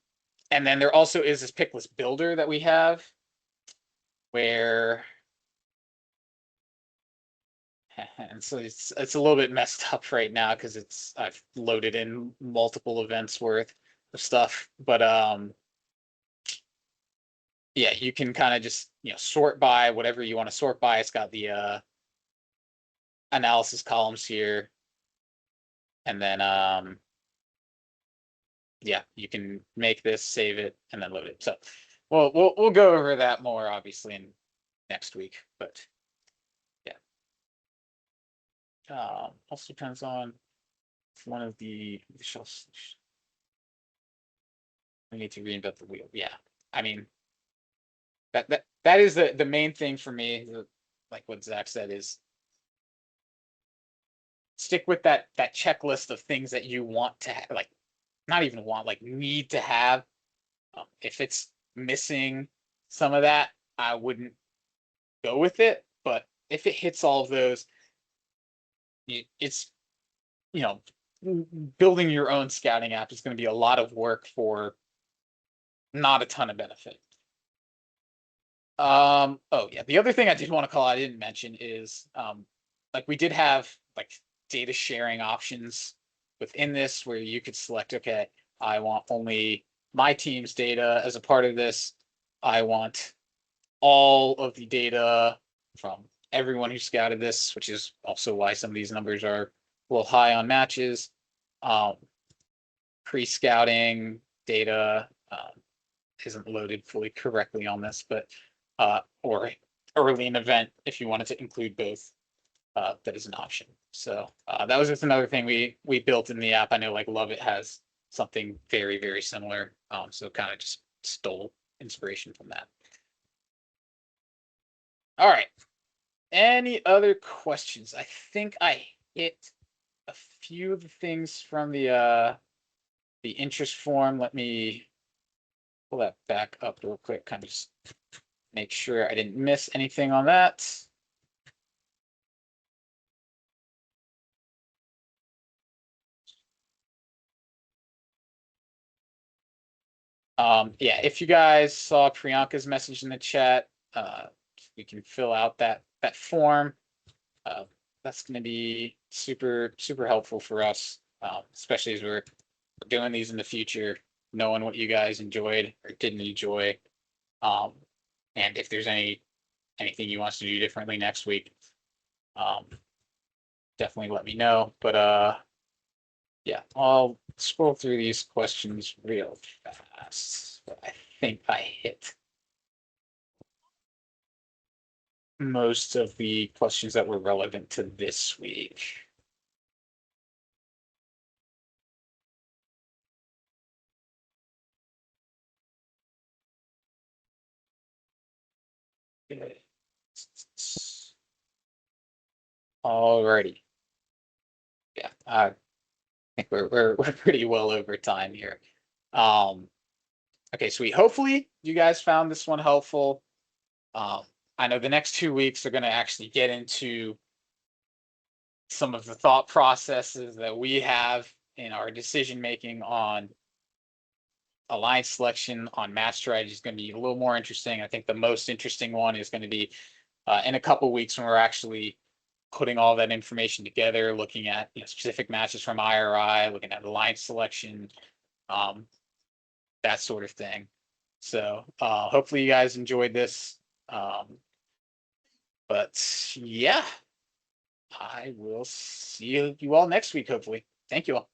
Speaker 1: then there also is this pick list builder that we have where and so it's a little bit messed up right now because I've loaded in multiple events worth of stuff. But yeah, you can kind of just sort by whatever you want to sort by. It's got the analysis columns here, and then yeah, you can make this, save it, and then load it. So we'll go over that more obviously in next week, but yeah. Also depends on one of the shells. We need to reinvent the wheel. Yeah, I mean that is the main thing for me. Like what Zach said is stick with that checklist of things that you want to like not even want like need to have. If it's missing some of that, I wouldn't go with it. But if it hits all of those, it's you know building your own scouting app is going to be a lot of work for not a ton of benefit. Oh yeah, the other thing I did want to call I didn't mention is like we did have like data sharing options within this where you could select, okay, I want only my team's data as a part of this. I want all of the data from everyone who scouted this, which is also why some of these numbers are a little high on matches. Um, Pre-scouting data isn't loaded fully correctly on this, but or early in event if you wanted to include both, that is an option. So that was just another thing we built in the app. I know like Love It has something very similar, so kind of just stole inspiration from that. All right. Any other questions? I think I hit a few of the things from the interest form. Let me pull that back up real quick. Kind of just make sure I didn't miss anything on that. Yeah, if you guys saw Priyanka's message in the chat, we can fill out that form. That's going to be super helpful for us, especially as we're doing these in the future, knowing what you guys enjoyed or didn't enjoy, and if there's anything you want us to do differently next week, definitely let me know. But yeah, I'll scroll through these questions real fast. But I think I hit most of the questions that were relevant to this week. Alrighty. Yeah, I think we're pretty well over time here. Okay, sweet. Hopefully you guys found this one helpful. I know the next 2 weeks are going to actually get into some of the thought processes that we have in our decision making on alliance selection, on match strategy is going to be a little more interesting. I think the most interesting one is going to be in a couple weeks when we're actually putting all that information together, looking at specific matches from IRI, looking at alliance selection, that sort of thing. So hopefully you guys enjoyed this. But yeah, I will see you all next week, hopefully. Thank you all.